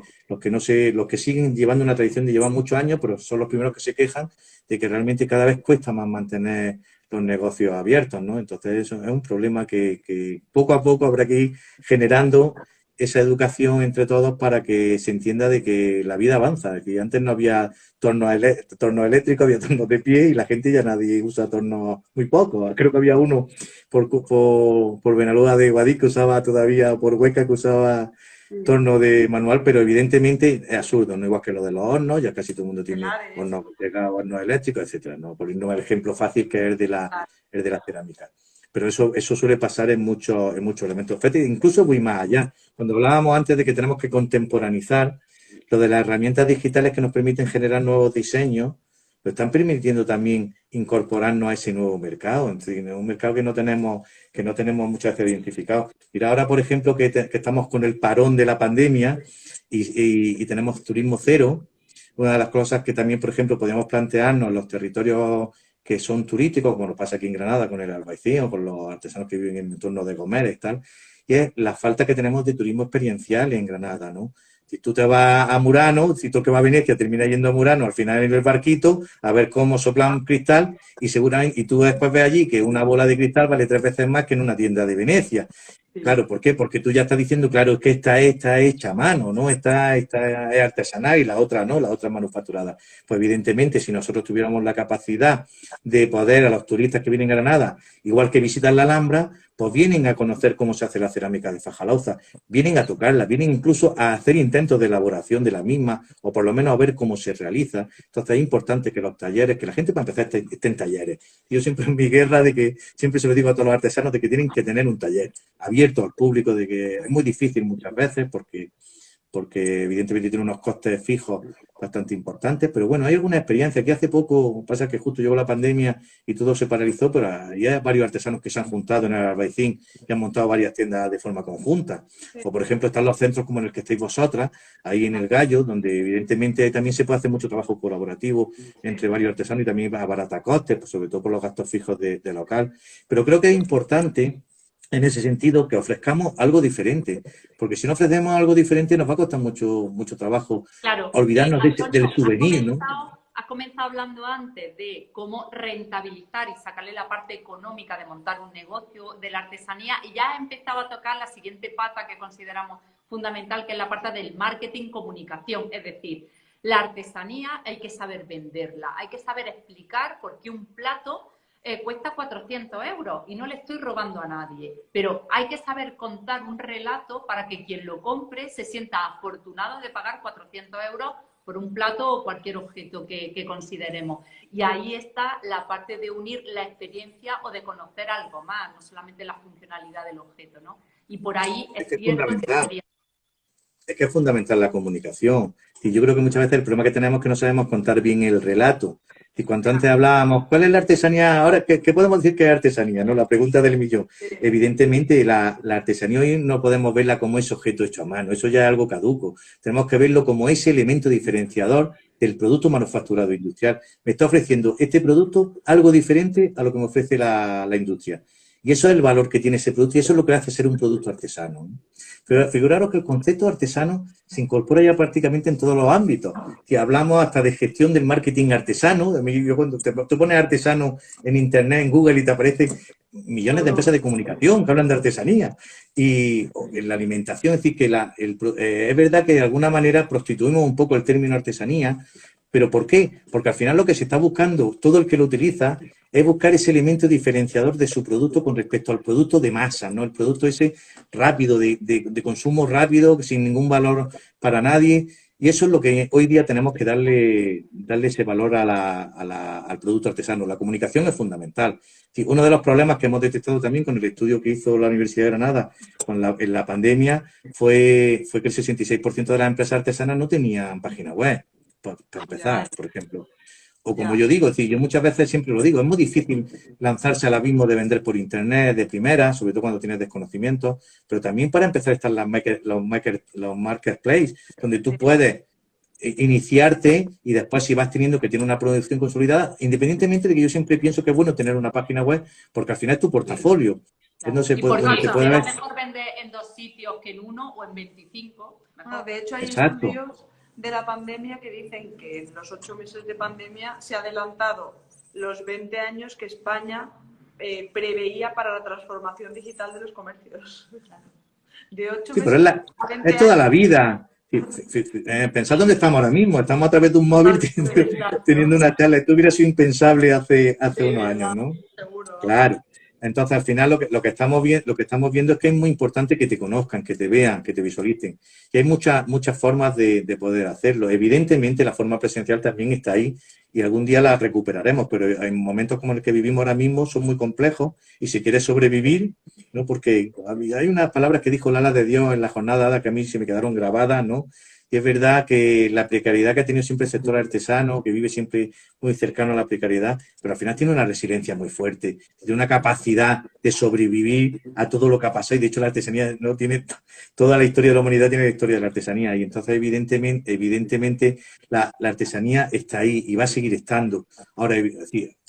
siguen llevando una tradición de llevar muchos años, pero son los primeros que se quejan de que realmente cada vez cuesta más mantener los negocios abiertos, ¿no? Entonces eso es un problema que poco a poco habrá que ir generando esa educación entre todos para que se entienda de que la vida avanza, que antes no había tornos eléctricos, había tornos de pie y la gente ya nadie usa tornos, muy poco. Creo que había uno por Benalúa de Guadix que usaba todavía, por Hueca que usaba torno de manual, pero evidentemente es absurdo, no igual que lo de los hornos, ya casi todo el mundo tiene hornos eléctricos, etcétera, ¿no? Poniendo el ejemplo fácil que es el de la cerámica. Pero eso suele pasar en muchos elementos. Fíjate, incluso voy más allá. Cuando hablábamos antes de que tenemos que contemporanizar, lo de las herramientas digitales que nos permiten generar nuevos diseños, lo están permitiendo también incorporarnos a ese nuevo mercado. En fin, es un mercado que no tenemos muchas veces identificado. Mira, ahora, por ejemplo, que estamos con el parón de la pandemia y tenemos turismo cero, una de las cosas que también, por ejemplo, podríamos plantearnos en los territorios que son turísticos, como nos pasa aquí en Granada con el Albaicín o con los artesanos que viven en entornos de Gómez y tal, y es la falta que tenemos de turismo experiencial en Granada, ¿no? Si tú te vas a Murano, si tú que vas a Venecia termina yendo a Murano, al final en el barquito, a ver cómo sopla un cristal y seguramente, y tú después ves allí que una bola de cristal vale 3 veces más que en una tienda de Venecia. Claro, ¿por qué? Porque tú ya estás diciendo, claro, es que esta está hecha a mano, ¿no? Esta es artesanal y la otra no, la otra es manufacturada. Pues evidentemente, si nosotros tuviéramos la capacidad de poder a los turistas que vienen a Granada, igual que visitan la Alhambra, pues vienen a conocer cómo se hace la cerámica de Fajalauza, vienen a tocarla, vienen incluso a hacer intentos de elaboración de la misma, o por lo menos a ver cómo se realiza. Entonces es importante que los talleres, que la gente para empezar esté en talleres. Yo siempre en mi guerra de que, siempre se lo digo a todos los artesanos, de que tienen que tener un taller abierto al público, de que es muy difícil muchas veces porque evidentemente tiene unos costes fijos bastante importantes, pero bueno, hay alguna experiencia que hace poco, pasa que justo llegó la pandemia y todo se paralizó, pero hay varios artesanos que se han juntado en el Albaicín y han montado varias tiendas de forma conjunta. O por ejemplo están los centros como en el que estáis vosotras, ahí en el Gallo, donde evidentemente también se puede hacer mucho trabajo colaborativo entre varios artesanos y también a barata costes, pues sobre todo por los gastos fijos de local. Pero creo que es importante en ese sentido que ofrezcamos algo diferente, porque si no ofrecemos algo diferente nos va a costar mucho trabajo Claro, olvidarnos del souvenir, ¿no? Has comenzado hablando antes de cómo rentabilizar y sacarle la parte económica de montar un negocio de la artesanía y ya has empezado a tocar la siguiente pata que consideramos fundamental, que es la parte del marketing comunicación, es decir, la artesanía hay que saber venderla, hay que saber explicar por qué un plato cuesta 400 euros y no le estoy robando a nadie, pero hay que saber contar un relato para que quien lo compre se sienta afortunado de pagar 400 euros por un plato o cualquier objeto que consideremos. Y ahí está la parte de unir la experiencia o de conocer algo más, no solamente la funcionalidad del objeto, ¿no? Y por ahí es cierto que sería... Es que es fundamental la comunicación. Y yo creo que muchas veces el problema que tenemos es que no sabemos contar bien el relato. Y cuando antes hablábamos, ¿cuál es la artesanía? Ahora, ¿qué podemos decir que es artesanía? ¿No? La pregunta del millón. Evidentemente, la artesanía hoy no podemos verla como ese objeto hecho a mano. Eso ya es algo caduco. Tenemos que verlo como ese elemento diferenciador del producto manufacturado industrial. Me está ofreciendo este producto algo diferente a lo que me ofrece la industria. Y eso es el valor que tiene ese producto y eso es lo que hace ser un producto artesano, ¿no? Pero figuraros que el concepto artesano se incorpora ya prácticamente en todos los ámbitos. Que hablamos hasta de gestión del marketing artesano. Yo cuando tú pones artesano en Internet, en Google, y te aparecen millones de empresas de comunicación que hablan de artesanía. Y en la alimentación, es decir, que es verdad que de alguna manera prostituimos un poco el término artesanía. ¿Pero por qué? Porque al final lo que se está buscando, todo el que lo utiliza, es buscar ese elemento diferenciador de su producto con respecto al producto de masa, ¿no? El producto ese rápido, de consumo rápido, sin ningún valor para nadie. Y eso es lo que hoy día tenemos que darle ese valor al producto artesano. La comunicación es fundamental. Sí, uno de los problemas que hemos detectado también con el estudio que hizo la Universidad de Granada en la pandemia fue que el 66% de las empresas artesanas no tenían página web, para empezar, por ejemplo. O como yo digo, es decir, yo muchas veces siempre lo digo, es muy difícil lanzarse al abismo de vender por internet de primera, sobre todo cuando tienes desconocimiento, pero también para empezar están los marketplaces, donde tú puedes iniciarte y después si vas teniendo que tiene una producción consolidada, independientemente de que yo siempre pienso que es bueno tener una página web, porque al final es tu portafolio. Claro. No se puede, y se puede ver... mejor vender en 2 sitios que en 1 o en 25. De hecho, hay estudios de la pandemia que dicen que en los 8 meses de pandemia se ha adelantado los 20 años que España preveía para la transformación digital de los comercios. De 8 meses pero es toda la vida. Pensad dónde estamos ahora mismo. Estamos a través de un móvil teniendo una charla. Esto hubiera sido impensable hace unos años, ¿no? Seguro. Claro. Entonces, al final, lo que estamos viendo es que es muy importante que te conozcan, que te vean, que te visualicen. Y hay muchas formas de poder hacerlo. Evidentemente, la forma presencial también está ahí y algún día la recuperaremos, pero en momentos como el que vivimos ahora mismo son muy complejos y si quieres sobrevivir, ¿no? Porque hay unas palabras que dijo Lala de Dios en la jornada que a mí se me quedaron grabadas, ¿no? Y es verdad que la precariedad que ha tenido siempre el sector artesano, que vive siempre muy cercano a la precariedad, pero al final tiene una resiliencia muy fuerte, tiene una capacidad de sobrevivir a todo lo que ha pasado. Y de hecho la artesanía no tiene toda la historia de la humanidad, tiene la historia de la artesanía. Y entonces evidentemente la artesanía está ahí y va a seguir estando. Ahora,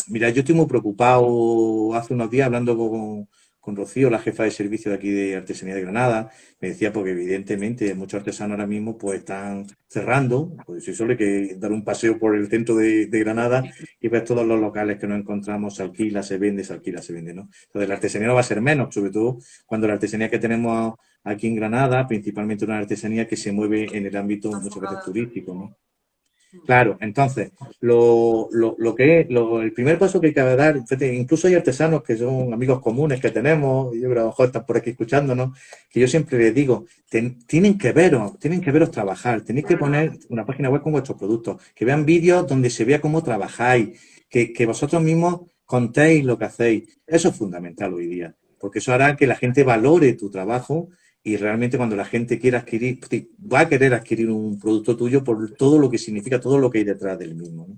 mira, yo estoy muy preocupado hace unos días hablando con Rocío, la jefa de servicio de aquí de Artesanía de Granada, me decía porque evidentemente muchos artesanos ahora mismo pues están cerrando, pues si solo hay que dar un paseo por el centro de Granada y ver todos los locales que nos encontramos, se alquila, se vende, ¿no? Entonces la artesanía no va a ser menos, sobre todo cuando la artesanía que tenemos aquí en Granada, principalmente una artesanía que se mueve en el ámbito muchas veces turístico, ¿no? Claro, entonces, el primer paso que hay que dar, fíjate, incluso hay artesanos que son amigos comunes que tenemos, y yo creo que a lo mejor están por aquí escuchándonos, que yo siempre les digo, tienen que veros trabajar, tenéis que poner una página web con vuestros productos, que vean vídeos donde se vea cómo trabajáis, que vosotros mismos contéis lo que hacéis. Eso es fundamental hoy día, porque eso hará que la gente valore tu trabajo. Y realmente cuando la gente quiera adquirir, va a querer adquirir un producto tuyo por todo lo que significa, todo lo que hay detrás del mismo, ¿no?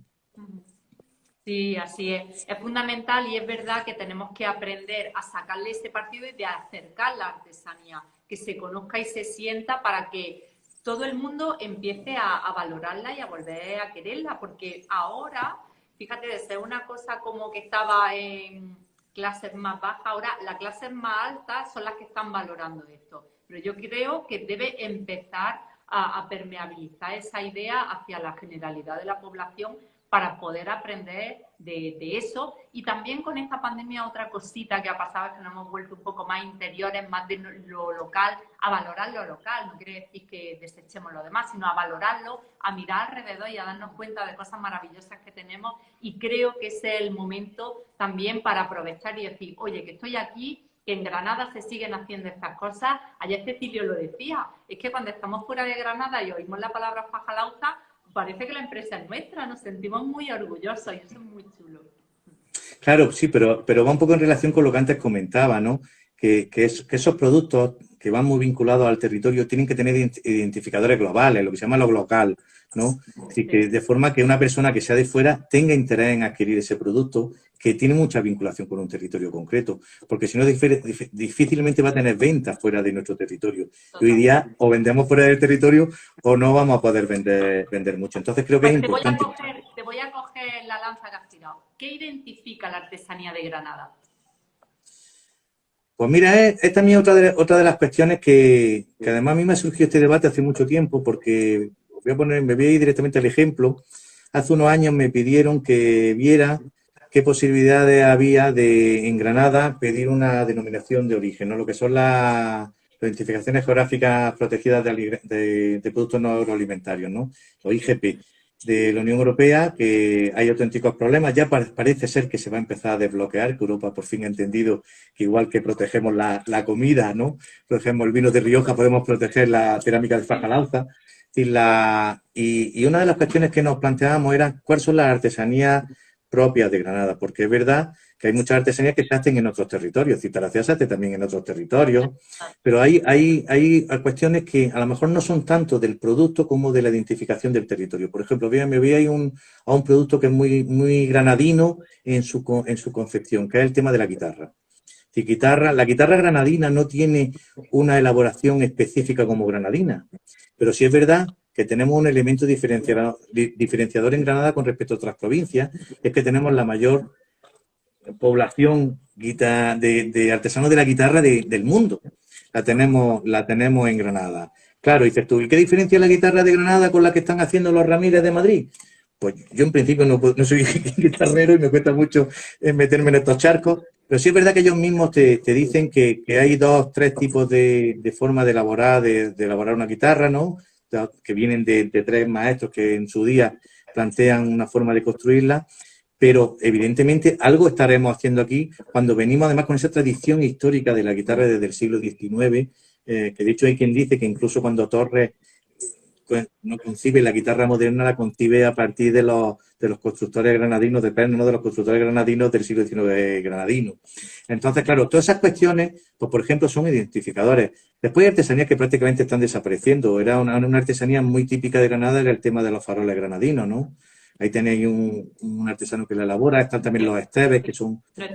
Sí, así es. Es fundamental y es verdad que tenemos que aprender a sacarle ese partido y de acercar la artesanía, que se conozca y se sienta para que todo el mundo empiece a valorarla y a volver a quererla, porque ahora, fíjate, de ser una cosa como que estaba en clases más bajas, ahora las clases más altas son las que están valorando esto. Pero yo creo que debe empezar a permeabilizar esa idea hacia la generalidad de la población para poder aprender de eso. Y también con esta pandemia otra cosita que ha pasado es que nos hemos vuelto un poco más interiores, más de lo local, a valorar lo local. No quiere decir que desechemos lo demás, sino a valorarlo, a mirar alrededor y a darnos cuenta de cosas maravillosas que tenemos. Y creo que ese es el momento también para aprovechar y decir, oye, que estoy aquí, que en Granada se siguen haciendo estas cosas. Ayer Cecilio lo decía, es que cuando estamos fuera de Granada y oímos la palabra Fajalauta, parece que la empresa es nuestra, nos sentimos muy orgullosos y eso es muy chulo. Claro, sí, pero va un poco en relación con lo que antes comentaba, ¿no? Que esos productos que van muy vinculados al territorio tienen que tener identificadores globales, lo que se llama lo local, ¿no? Así que de forma que una persona que sea de fuera tenga interés en adquirir ese producto que tiene mucha vinculación con un territorio concreto, porque si no difícilmente va a tener ventas fuera de nuestro territorio. Y hoy día o vendemos fuera del territorio o no vamos a poder vender mucho. Entonces creo que es importante. Te voy a coger la lanza que has tirado. ¿Qué identifica la artesanía de Granada? Pues mira, esta también otra de las cuestiones que además a mí me surgió este debate hace mucho tiempo, porque me voy a ir directamente al ejemplo. Hace unos años me pidieron que viera qué posibilidades había de, en Granada, pedir una denominación de origen, ¿no? Lo que son las identificaciones geográficas protegidas de productos no agroalimentarios, ¿no? Los IGP de la Unión Europea, que hay auténticos problemas. Ya parece ser que se va a empezar a desbloquear, que Europa por fin ha entendido que igual que protegemos la comida, ¿no? Protegemos el vino de Rioja, podemos proteger la cerámica de Fajalauza. Y una de las cuestiones que nos planteábamos era cuáles son las artesanías propias de Granada, porque es verdad que hay muchas artesanías que se hacen en otros territorios, Citaracea se hace también en otros territorios, pero hay cuestiones que a lo mejor no son tanto del producto como de la identificación del territorio. Por ejemplo, me voy a un producto que es muy, muy granadino en su concepción, que es el tema de la guitarra. La guitarra granadina no tiene una elaboración específica como granadina, pero sí es verdad que tenemos un elemento diferenciador en Granada con respecto a otras provincias, es que tenemos la mayor población de artesanos de la guitarra del mundo. La tenemos en Granada. Claro, dices tú, ¿y qué diferencia la guitarra de Granada con la que están haciendo los Ramírez de Madrid? Pues yo en principio no soy guitarrero y me cuesta mucho meterme en estos charcos, pero sí es verdad que ellos mismos te dicen que hay 2, 3 tipos de forma de elaborar una guitarra, ¿no? Que vienen de 3 maestros que en su día plantean una forma de construirla, pero evidentemente algo estaremos haciendo aquí cuando venimos además con esa tradición histórica de la guitarra desde el siglo XIX, que de hecho hay quien dice que incluso cuando Torres no concibe la guitarra moderna, la concibe a partir de los constructores granadinos, depende, ¿no? De los constructores granadinos del siglo XIX granadino. Entonces, claro, todas esas cuestiones, pues por ejemplo, son identificadores. Después hay artesanías que prácticamente están desapareciendo. Era una artesanía muy típica de Granada, era el tema de los faroles granadinos, ¿no? Ahí tenéis un artesano que la elabora. Están también los estebes, que son de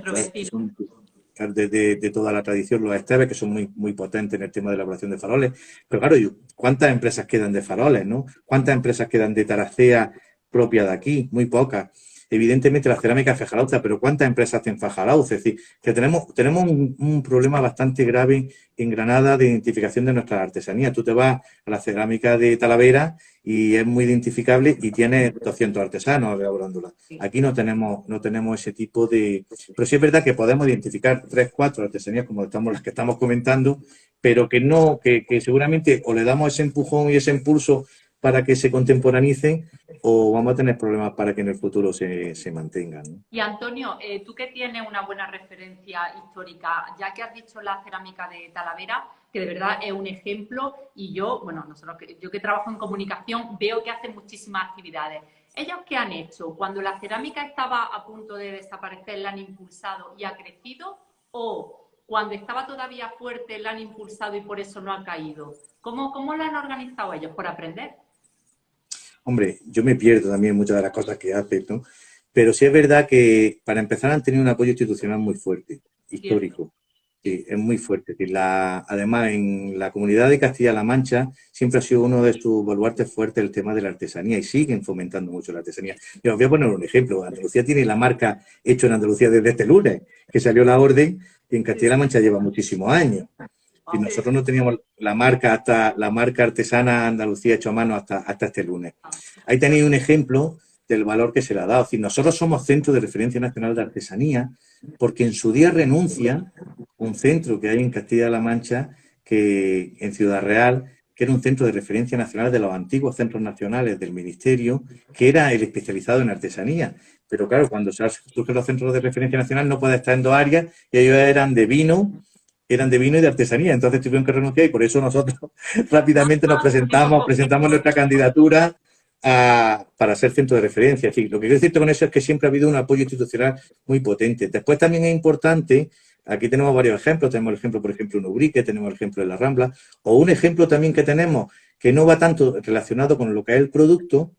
toda la tradición, los estebes, que son muy, muy potentes en el tema de elaboración de faroles. Pero claro, ¿cuántas empresas quedan de faroles, no? ¿Cuántas empresas quedan de taracea propia de aquí? Muy pocas. evidentemente la cerámica es fajalauza, pero ¿cuántas empresas hacen fajalauza? Es decir, que tenemos un problema bastante grave en Granada de identificación de nuestras artesanías. Tú te vas a la cerámica de Talavera y es muy identificable y tiene 200 artesanos elaborándola. Aquí no tenemos ese tipo de... Pero sí es verdad que podemos identificar 3, 4 artesanías como las que estamos comentando, pero que seguramente o le damos ese empujón y ese impulso para que se contemporanicen o vamos a tener problemas para que en el futuro se mantengan, ¿no? Y Antonio, tú que tienes una buena referencia histórica, ya que has dicho la cerámica de Talavera, que de verdad es un ejemplo, y yo que trabajo en comunicación veo que hacen muchísimas actividades. ¿Ellos qué han hecho? Cuando la cerámica estaba a punto de desaparecer, ¿la han impulsado y ha crecido? ¿O cuando estaba todavía fuerte, la han impulsado y por eso no ha caído? ¿Cómo lo han organizado ellos? ¿Por aprender? Hombre, yo me pierdo también en muchas de las cosas que hacen, ¿no? Pero sí es verdad que para empezar han tenido un apoyo institucional muy fuerte, histórico. Sí, es muy fuerte. Es decir, además, en la comunidad de Castilla-La Mancha siempre ha sido uno de sus baluartes fuertes el tema de la artesanía y siguen fomentando mucho la artesanía. Y os voy a poner un ejemplo. Andalucía tiene la marca hecho en Andalucía desde este lunes, que salió la orden, y en Castilla-La Mancha lleva muchísimos años. Y nosotros no teníamos la marca artesana Andalucía hecho a mano hasta este lunes. Ahí tenéis un ejemplo del valor que se le ha dado. Es decir, nosotros somos Centro de Referencia Nacional de Artesanía porque en su día renuncia un centro que hay en Castilla-La Mancha, que en Ciudad Real, que era un centro de referencia nacional de los antiguos centros nacionales del Ministerio, que era el especializado en artesanía. Pero claro, cuando se surgen los centros de referencia nacional no puede estar en dos áreas y ellos eran de vino y de artesanía, entonces tuvieron que renunciar y por eso nosotros rápidamente presentamos nuestra candidatura para ser centro de referencia. En fin, lo que quiero decirte con eso es que siempre ha habido un apoyo institucional muy potente. Después también es importante, aquí tenemos varios ejemplos, tenemos el ejemplo, por ejemplo, en Ubrique, tenemos el ejemplo de La Rambla, o un ejemplo también que tenemos que no va tanto relacionado con lo que es el producto,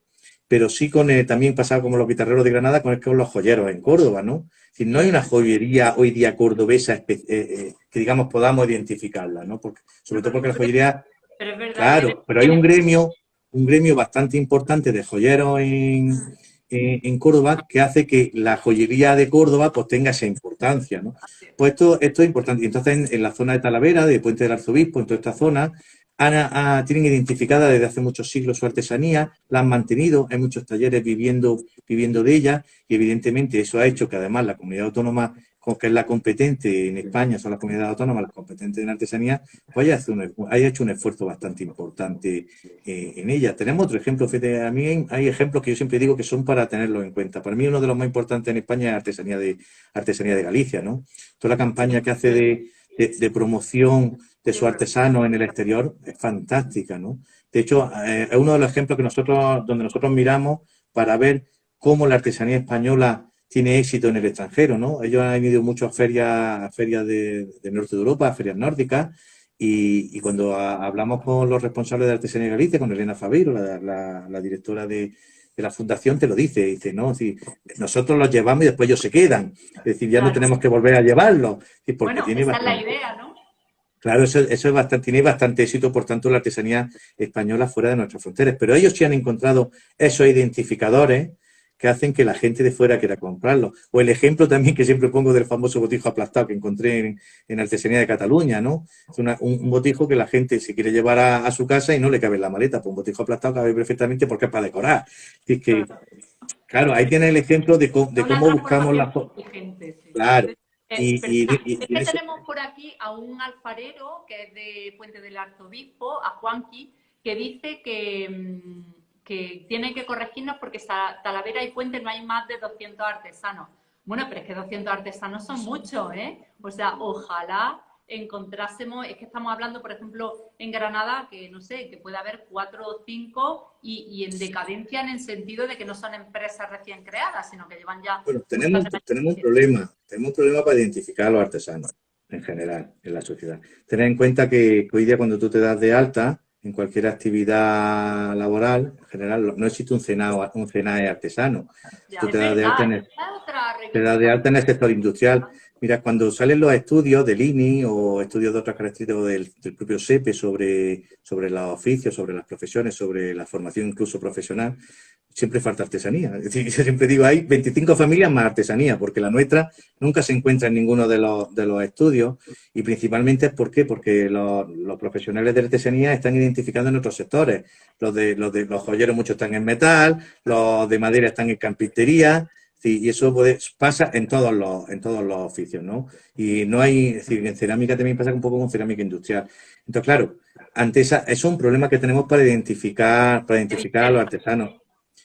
pero sí también pasaba como los guitarreros de Granada con los joyeros en Córdoba, ¿no? Es decir, no hay una joyería hoy día cordobesa que, digamos, podamos identificarla, ¿no? Sobre todo porque la joyería... Pero es verdad, claro, pero hay un gremio bastante importante de joyeros en Córdoba que hace que la joyería de Córdoba pues tenga esa importancia, ¿no? Pues esto es importante. Y entonces en la zona de Talavera, de Puente del Arzobispo, en toda esta zona, tienen identificada desde hace muchos siglos su artesanía, la han mantenido, hay muchos talleres viviendo de ella y evidentemente eso ha hecho que además la comunidad autónoma, que es la competente en España, son las comunidades autónomas las competentes en artesanía, pues haya hecho un esfuerzo bastante importante en ella. Tenemos otro ejemplo, fíjate, a mí hay ejemplos que yo siempre digo que son para tenerlos en cuenta. Para mí uno de los más importantes en España es artesanía de Galicia, ¿no? Toda la campaña que hace de promoción de sus artesanos en el exterior es fantástica, ¿no? De hecho, es uno de los ejemplos donde nosotros miramos para ver cómo la artesanía española tiene éxito en el extranjero, ¿no? Ellos han ido mucho a ferias del norte de Europa, a ferias nórdicas, y cuando hablamos con los responsables de artesanía de Galicia, con Elena Faveiro, la directora de la fundación, te lo dice, ¿no? Es decir, nosotros los llevamos y después ellos se quedan. Es decir, ya no tenemos que volver a llevarlos. Porque bueno, esa es la idea, ¿no? Claro, eso tiene bastante éxito, por tanto, la artesanía española fuera de nuestras fronteras. Pero ellos sí han encontrado esos identificadores que hacen que la gente de fuera quiera comprarlo. O el ejemplo también que siempre pongo del famoso botijo aplastado que encontré en Artesanía de Cataluña, ¿no? Es un botijo que la gente se quiere llevar a su casa y no le cabe en la maleta. Pues un botijo aplastado cabe perfectamente porque es para decorar. Es que, claro, ahí tiene el ejemplo de cómo buscamos la... Claro. Es que tenemos por aquí a un alfarero que es de Puente del Arzobispo, a Juanqui, que dice que tiene que corregirnos porque Talavera y Puente no hay más de 200 artesanos. Bueno, pero es que 200 artesanos son muchos, ¿eh? O sea, ojalá encontrásemos, es que estamos hablando, por ejemplo, en Granada, que no sé, que puede haber 4 o 5 y en decadencia en el sentido de que no son empresas recién creadas, sino que llevan ya... Bueno, tenemos un problema para identificar a los artesanos en general en la sociedad. Tener en cuenta que hoy día cuando tú te das de alta en cualquier actividad laboral, en general no existe un CENAE artesano. Ya, tú te das de alta otra te da de alta en el sector industrial. Mira, cuando salen los estudios del INI o estudios de otras características del propio SEPE sobre los oficios, sobre las profesiones, sobre la formación incluso profesional, siempre falta artesanía. Es decir, yo siempre digo, hay 25 familias más artesanía, porque la nuestra nunca se encuentra en ninguno de los estudios, y principalmente ¿por qué? Porque los profesionales de artesanía están identificados en otros sectores. Los joyeros muchos están en metal, los de madera están en carpintería. Sí, y eso pasa en todos los oficios, ¿no? Y no hay, es decir, en cerámica también pasa un poco con cerámica industrial. Entonces, claro, ante eso es un problema que tenemos para identificar a los artesanos.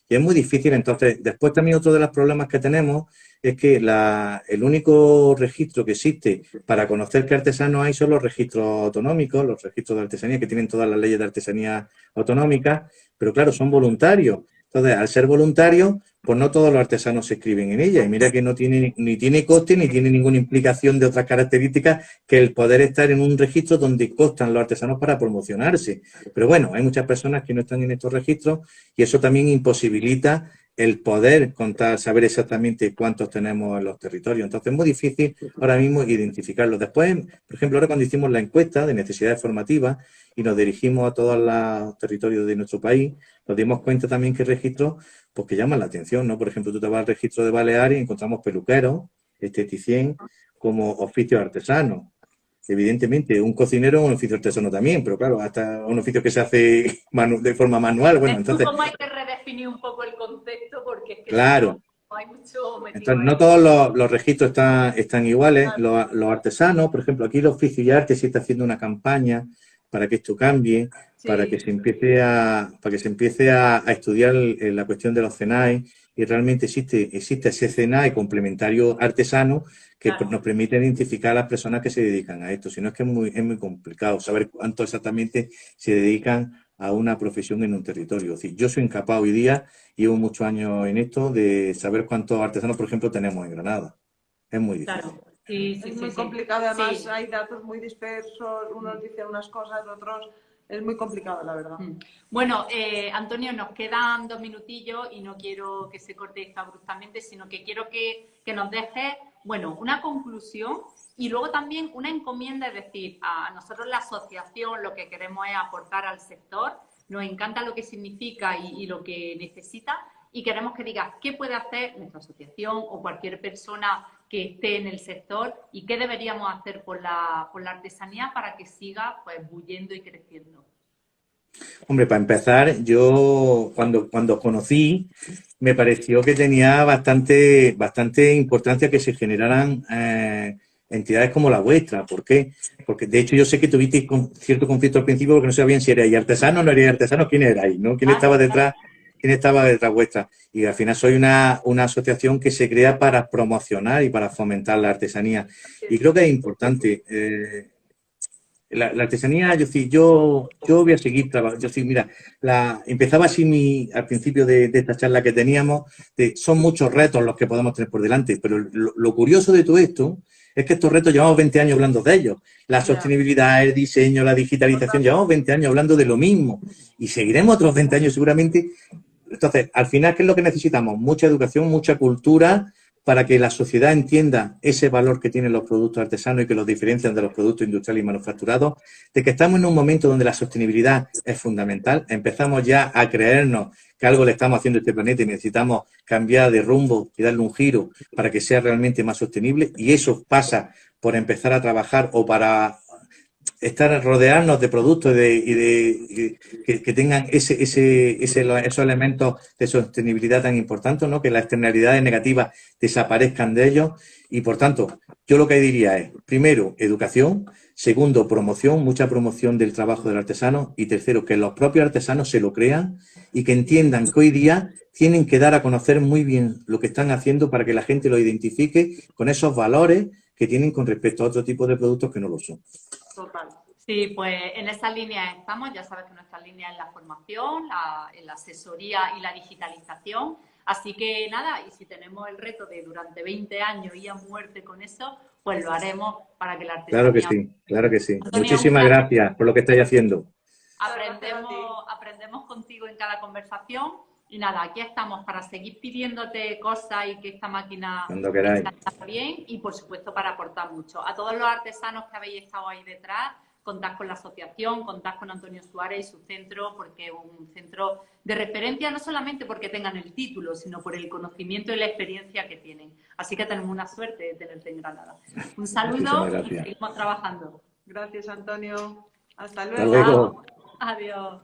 Y es muy difícil, entonces, después también otro de los problemas que tenemos es que el único registro que existe para conocer qué artesanos hay son los registros autonómicos, los registros de artesanía que tienen todas las leyes de artesanía autonómicas, pero claro, son voluntarios. Entonces, al ser voluntarios, pues no todos los artesanos se inscriben en ella. Y mira que no tiene ni tiene coste ni tiene ninguna implicación de otras características que el poder estar en un registro donde constan los artesanos para promocionarse. Pero bueno, hay muchas personas que no están en estos registros y eso también imposibilita el poder contar, saber exactamente cuántos tenemos en los territorios. Entonces es muy difícil ahora mismo identificarlos. Después, por ejemplo, ahora cuando hicimos la encuesta de necesidades formativas y nos dirigimos a todos los territorios de nuestro país, nos dimos cuenta también que registros pues, que llaman la atención, ¿no? Por ejemplo, tú te vas al registro de Baleares y encontramos peluqueros, esteticien, como oficios artesanos. Evidentemente, un cocinero es un oficio artesano también, pero claro, hasta un oficio que se hace de forma manual. Bueno, entonces, ¿Cómo hay que redefinir un poco el concepto? Porque es que claro. no hay mucho metido. Entonces, no todos los registros están iguales. Los artesanos, por ejemplo, aquí el Oficio y Arte sí está haciendo una campaña para que esto cambie, Sí. para que se empiece a estudiar la cuestión de los CENAE, y realmente existe ese CENAE complementario artesano que Claro. nos permite identificar a las personas que se dedican a esto. Si no, es que es muy complicado saber cuánto exactamente se dedican a una profesión en un territorio. Es decir, yo soy incapaz hoy día, llevo muchos años en esto, de saber cuántos artesanos, por ejemplo, tenemos en Granada. Es muy difícil. Claro. Sí, Es muy complicado, además Sí. hay datos muy dispersos, unos dicen unas cosas, otros... Es muy complicado, la verdad. Bueno, Antonio, nos quedan 2 minutillos y no quiero que se corte esto abruptamente, sino que quiero que nos dejes, bueno, una conclusión y luego también una encomienda, es decir, a nosotros la asociación lo que queremos es aportar al sector, nos encanta lo que significa y lo que necesita, y queremos que digas qué puede hacer nuestra asociación o cualquier persona que esté en el sector y qué deberíamos hacer por la artesanía para que siga pues bullendo y creciendo. Hombre, para empezar, yo cuando os conocí me pareció que tenía bastante importancia que se generaran entidades como la vuestra. ¿Por qué? Porque de hecho yo sé que tuvisteis cierto conflicto al principio porque no sabían si erais artesano o no erais artesano, quién erais, ¿no? ¿Quién estaba detrás vuestra? Y al final soy una asociación que se crea para promocionar y para fomentar la artesanía. Y creo que es importante. La artesanía, yo voy a seguir trabajando. Mira, empezaba así al principio de esta charla que teníamos, son muchos retos los que podemos tener por delante, pero lo curioso de todo esto es que estos retos llevamos 20 años hablando de ellos. La sostenibilidad, el diseño, la digitalización, llevamos 20 años hablando de lo mismo y seguiremos otros 20 años seguramente. Entonces, al final, ¿qué es lo que necesitamos? Mucha educación, mucha cultura, para que la sociedad entienda ese valor que tienen los productos artesanos y que los diferencian de los productos industriales y manufacturados, de que estamos en un momento donde la sostenibilidad es fundamental. Empezamos ya a creernos que algo le estamos haciendo a este planeta y necesitamos cambiar de rumbo y darle un giro para que sea realmente más sostenible, y eso pasa por empezar a trabajar o para rodearnos de productos que tengan esos elementos de sostenibilidad tan importantes, ¿no? Que las externalidades negativas desaparezcan de ellos. Y por tanto, yo lo que diría es, primero, educación; segundo, promoción, mucha promoción del trabajo del artesano; y tercero, que los propios artesanos se lo crean y que entiendan que hoy día tienen que dar a conocer muy bien lo que están haciendo para que la gente lo identifique con esos valores que tienen con respecto a otro tipo de productos que no lo son. Total. Sí, pues en esa línea estamos. Ya sabes que nuestra línea es la formación, la asesoría y la digitalización. Así que nada, y si tenemos el reto de durante 20 años ir a muerte con eso, pues lo haremos para que la artesanía... Claro que sí. Antonio, Muchísimas gracias por lo que estáis haciendo. Aprendemos contigo en cada conversación Y nada, aquí estamos para seguir pidiéndote cosas y que esta máquina Cuando queráis. esté bien y, por supuesto, para aportar mucho. A todos los artesanos que habéis estado ahí detrás, contad con la asociación, contad con Antonio Suárez y su centro, porque es un centro de referencia no solamente porque tengan el título, sino por el conocimiento y la experiencia que tienen. Así que tenemos una suerte de tenerte en Granada. Un saludo y seguimos trabajando. Gracias, Antonio. Hasta Hasta luego. luego. Adiós.